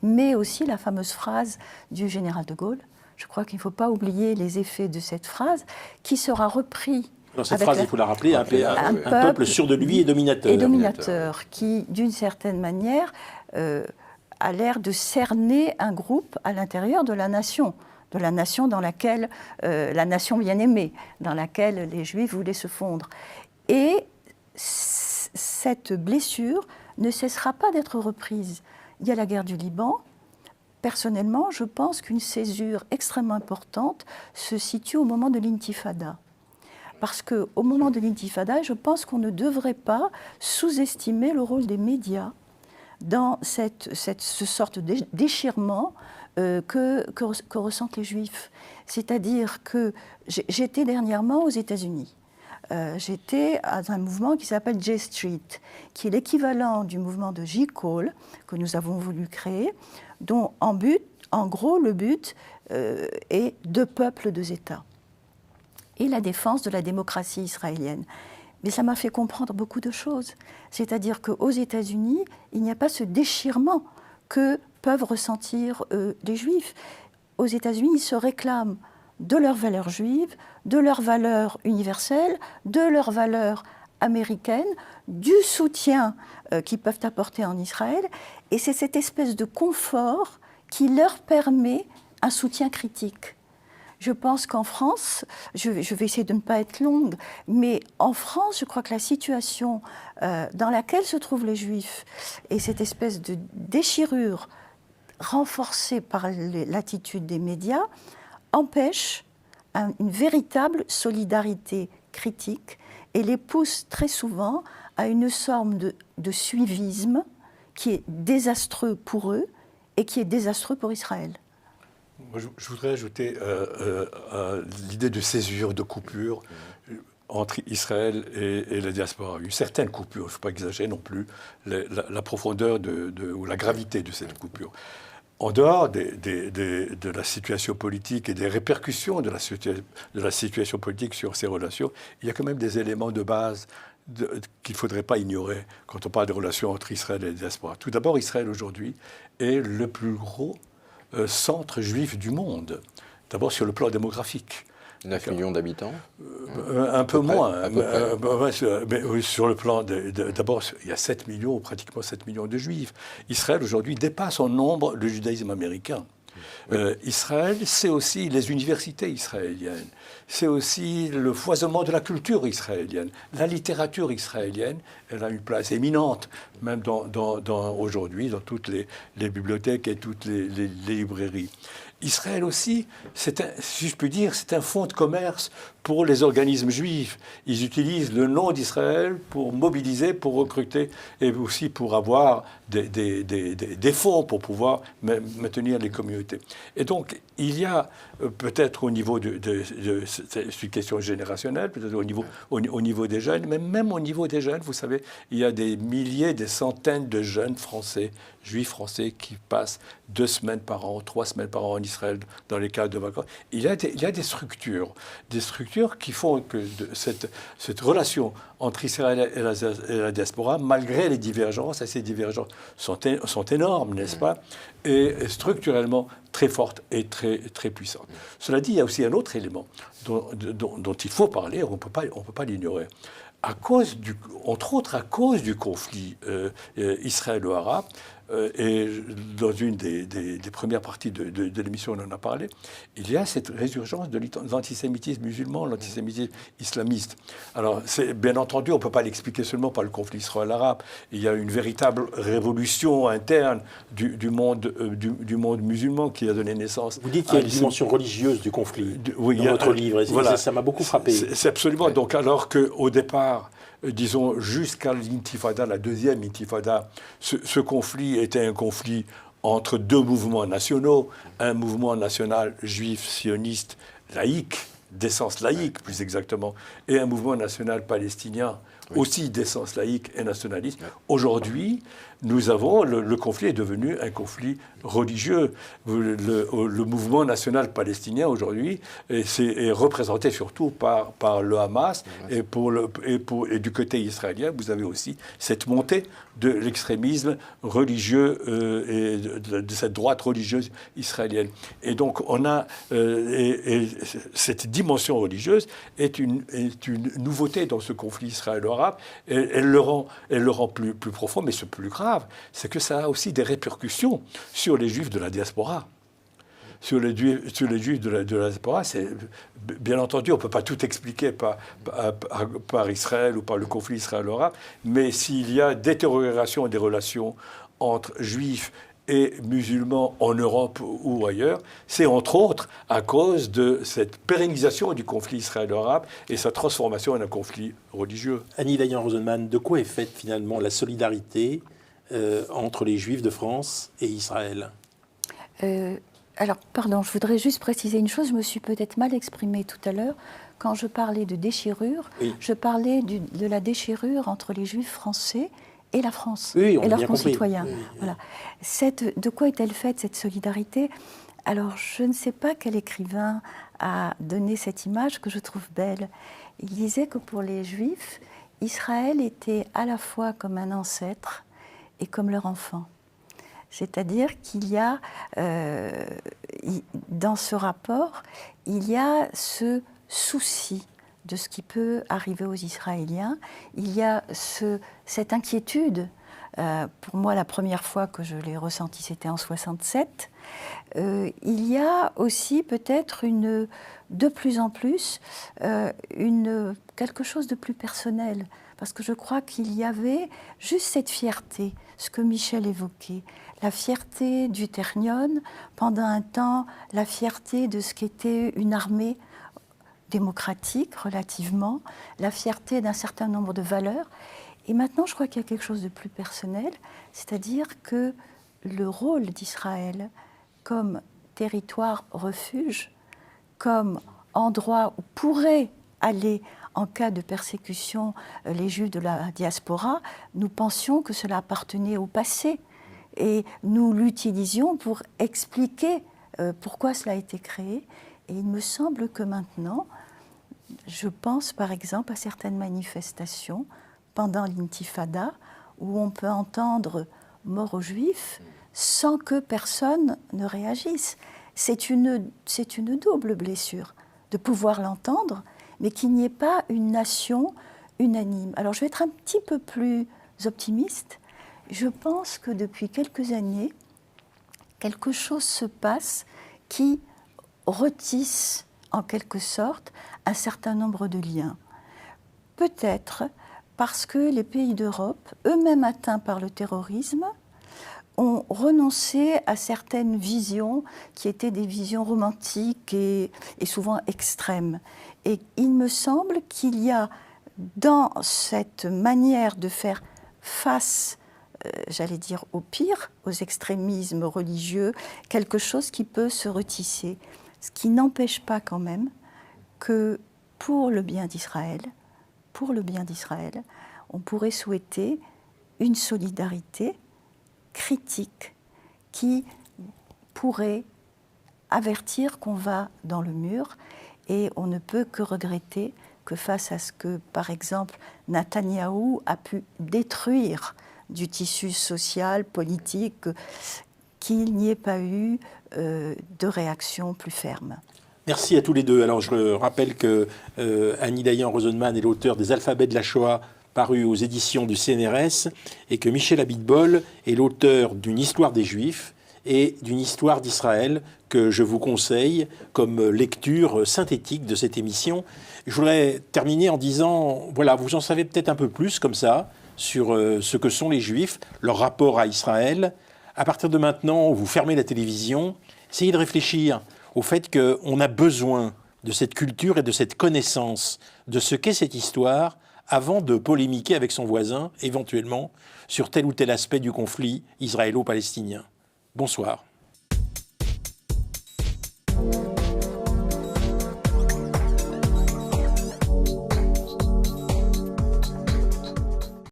S7: mais aussi la fameuse phrase du général de Gaulle. Je crois qu'il ne faut pas oublier les effets de cette phrase, qui sera repris.
S1: Dans cette phrase, il faut la rappeler, un peuple sûr de lui et dominateur.
S7: Et dominateur, qui, d'une certaine manière, a l'air de cerner un groupe à l'intérieur de la nation dans laquelle, la nation bien-aimée, dans laquelle les Juifs voulaient se fondre. Et cette blessure ne cessera pas d'être reprise. Il y a la guerre du Liban. Personnellement, je pense qu'une césure extrêmement importante se situe au moment de l'intifada. Parce qu'au moment de l'intifada, je pense qu'on ne devrait pas sous-estimer le rôle des médias dans cette sorte de déchirement que ressentent les Juifs. C'est-à-dire que j'étais dernièrement aux États-Unis. J'étais à un mouvement qui s'appelle J Street, qui est l'équivalent du mouvement de J. Cole que nous avons voulu créer, dont en gros, le but est 2 peuples, 2 États, et la défense de la démocratie israélienne. Mais ça m'a fait comprendre beaucoup de choses. C'est-à-dire qu'aux États-Unis, il n'y a pas ce déchirement que peuvent ressentir les Juifs. Aux États-Unis, ils se réclament de leurs valeurs juives, de leurs valeurs universelles, de leurs valeurs américaines, du soutien qu'ils peuvent apporter en Israël. Et c'est cette espèce de confort qui leur permet un soutien critique. Je pense qu'en France, je vais essayer de ne pas être longue, mais en France, je crois que la situation dans laquelle se trouvent les Juifs et cette espèce de déchirure renforcée par l'attitude des médias empêche une véritable solidarité critique et les pousse très souvent à une forme de suivisme qui est désastreux pour eux et qui est désastreux pour Israël.
S6: Moi, je voudrais ajouter l'idée de césure, de coupure entre Israël et la diaspora. Une certaine coupure, il ne faut pas exagérer non plus la profondeur ou la gravité de cette coupure. En dehors de la situation politique et des répercussions de la situation politique sur ces relations, il y a quand même des éléments de base qu'il ne faudrait pas ignorer quand on parle des relations entre Israël et la diaspora. Tout d'abord, Israël aujourd'hui est le plus gros centre juif du monde, d'abord sur le plan démographique.
S3: 9 millions d'habitants
S6: Un peu moins.
S3: Mais
S6: sur le plan d'abord, il y a 7 millions, pratiquement 7 millions de juifs. Israël, aujourd'hui, dépasse en nombre le judaïsme américain. Israël, c'est aussi les universités israéliennes. C'est aussi le foisonnement de la culture israélienne. La littérature israélienne, elle a une place éminente, même aujourd'hui, dans toutes les bibliothèques et toutes les librairies. Israël aussi, si je puis dire, c'est un fonds de commerce pour les organismes juifs. Ils utilisent le nom d'Israël pour mobiliser, pour recruter et aussi pour avoir des fonds pour pouvoir maintenir les communautés. Et donc, il y a peut-être au niveau c'est une question générationnelle, peut-être au niveau des jeunes, mais même au niveau des jeunes, vous savez, il y a des milliers, des centaines de jeunes Français, juifs français, qui passent 2 semaines par an, 3 semaines par an en Israël dans les cadres de vacances. Il y a des structures qui font que cette relation entre Israël et la diaspora, malgré les divergences, et ces divergences sont énormes, n'est-ce pas, et structurellement très fortes et très, très puissantes. Cela dit, il y a aussi un autre élément dont il faut parler, on ne peut pas l'ignorer. Entre autres à cause du conflit israélo-arabe, et dans une des premières parties de l'émission, on en a parlé, il y a cette résurgence de l'antisémitisme musulman, l'antisémitisme islamiste. Alors, bien entendu, on ne peut pas l'expliquer seulement par le conflit israélo-arabe. Il y a une véritable révolution interne du monde musulman qui a donné naissance.
S1: Vous dites qu'il y a une dimension religieuse du conflit
S6: oui,
S1: dans votre livre, et voilà, ça m'a beaucoup frappé.
S6: C'est absolument. Ouais. Donc, alors qu'au départ, disons, jusqu'à l'intifada, la deuxième intifada, ce conflit était un conflit entre 2 mouvements nationaux, un mouvement national juif, sioniste, laïque, d'essence laïque plus exactement, et un mouvement national palestinien, aussi d'essence laïque et nationaliste. Aujourd'hui, nous avons, le conflit est devenu un conflit religieux. Le mouvement national palestinien aujourd'hui est représenté surtout par le Hamas, et du côté israélien, vous avez aussi cette montée de l'extrémisme religieux et de cette droite religieuse israélienne. Et donc on a cette dimension religieuse est une nouveauté dans ce conflit israélo-arabe. Elle le rend plus profond, mais ce plus grave, c'est que ça a aussi des répercussions sur les Juifs de la diaspora. Sur les Juifs de la diaspora, bien entendu, on ne peut pas tout expliquer par Israël ou par le conflit israélo-arabe, mais s'il y a détérioration des relations entre Juifs et musulmans en Europe ou ailleurs, c'est entre autres à cause de cette pérennisation du conflit israélo-arabe et sa transformation en un conflit religieux.
S1: Annie Dayan-Rosenman, de quoi est faite finalement la solidarité entre les Juifs de France et Israël ?
S7: Alors, pardon, je voudrais juste préciser une chose, je me suis peut-être mal exprimée tout à l'heure. Quand je parlais de déchirure, je parlais de la déchirure entre les Juifs français et la France, et leurs concitoyens. Oui. Voilà. De quoi est-elle faite, cette solidarité ? Alors, je ne sais pas quel écrivain a donné cette image que je trouve belle. Il disait que pour les Juifs, Israël était à la fois comme un ancêtre et comme leur enfant. C'est-à-dire qu'il y a, dans ce rapport, il y a ce souci de ce qui peut arriver aux Israéliens. Il y a cette inquiétude. Pour moi, la première fois que je l'ai ressenti, c'était en 67. Il y a aussi peut-être de plus en plus quelque chose de plus personnel. Parce que je crois qu'il y avait juste cette fierté, ce que Michel évoquait, la fierté du Ternion, pendant un temps, la fierté de ce qu'était une armée démocratique relativement, la fierté d'un certain nombre de valeurs. Et maintenant, je crois qu'il y a quelque chose de plus personnel, c'est-à-dire que le rôle d'Israël comme territoire refuge, comme endroit où pourraient aller en cas de persécution les Juifs de la diaspora, nous pensions que cela appartenait au passé. Et nous l'utilisions pour expliquer pourquoi cela a été créé. Et il me semble que maintenant, je pense par exemple à certaines manifestations pendant l'intifada, où on peut entendre « mort aux Juifs » sans que personne ne réagisse. C'est une double blessure de pouvoir l'entendre, mais qu'il n'y ait pas une nation unanime. Alors je vais être un petit peu plus optimiste. Je pense que depuis quelques années, quelque chose se passe qui retisse en quelque sorte un certain nombre de liens. Peut-être parce que les pays d'Europe, eux-mêmes atteints par le terrorisme, ont renoncé à certaines visions qui étaient des visions romantiques et souvent extrêmes. Et il me semble qu'il y a dans cette manière de faire face, j'allais dire au pire, aux extrémismes religieux, quelque chose qui peut se retisser. Ce qui n'empêche pas quand même que pour le bien d'Israël, on pourrait souhaiter une solidarité critique qui pourrait avertir qu'on va dans le mur, et on ne peut que regretter que face à ce que, par exemple, Netanyahou a pu détruire du tissu social, politique, qu'il n'y ait pas eu de réaction plus ferme.
S1: Merci à tous les deux. Alors je rappelle que Annie Dayan-Rosenman est l'auteur des Alphabets de la Shoah, paru aux éditions du CNRS, et que Michel Abitbol est l'auteur d'une histoire des Juifs et d'une histoire d'Israël que je vous conseille comme lecture synthétique de cette émission. Je voudrais terminer en disant, voilà, vous en savez peut-être un peu plus comme ça sur ce que sont les Juifs, leur rapport à Israël. À partir de maintenant, vous fermez la télévision, essayez de réfléchir au fait qu'on a besoin de cette culture et de cette connaissance de ce qu'est cette histoire avant de polémiquer avec son voisin, éventuellement, sur tel ou tel aspect du conflit israélo-palestinien. Bonsoir.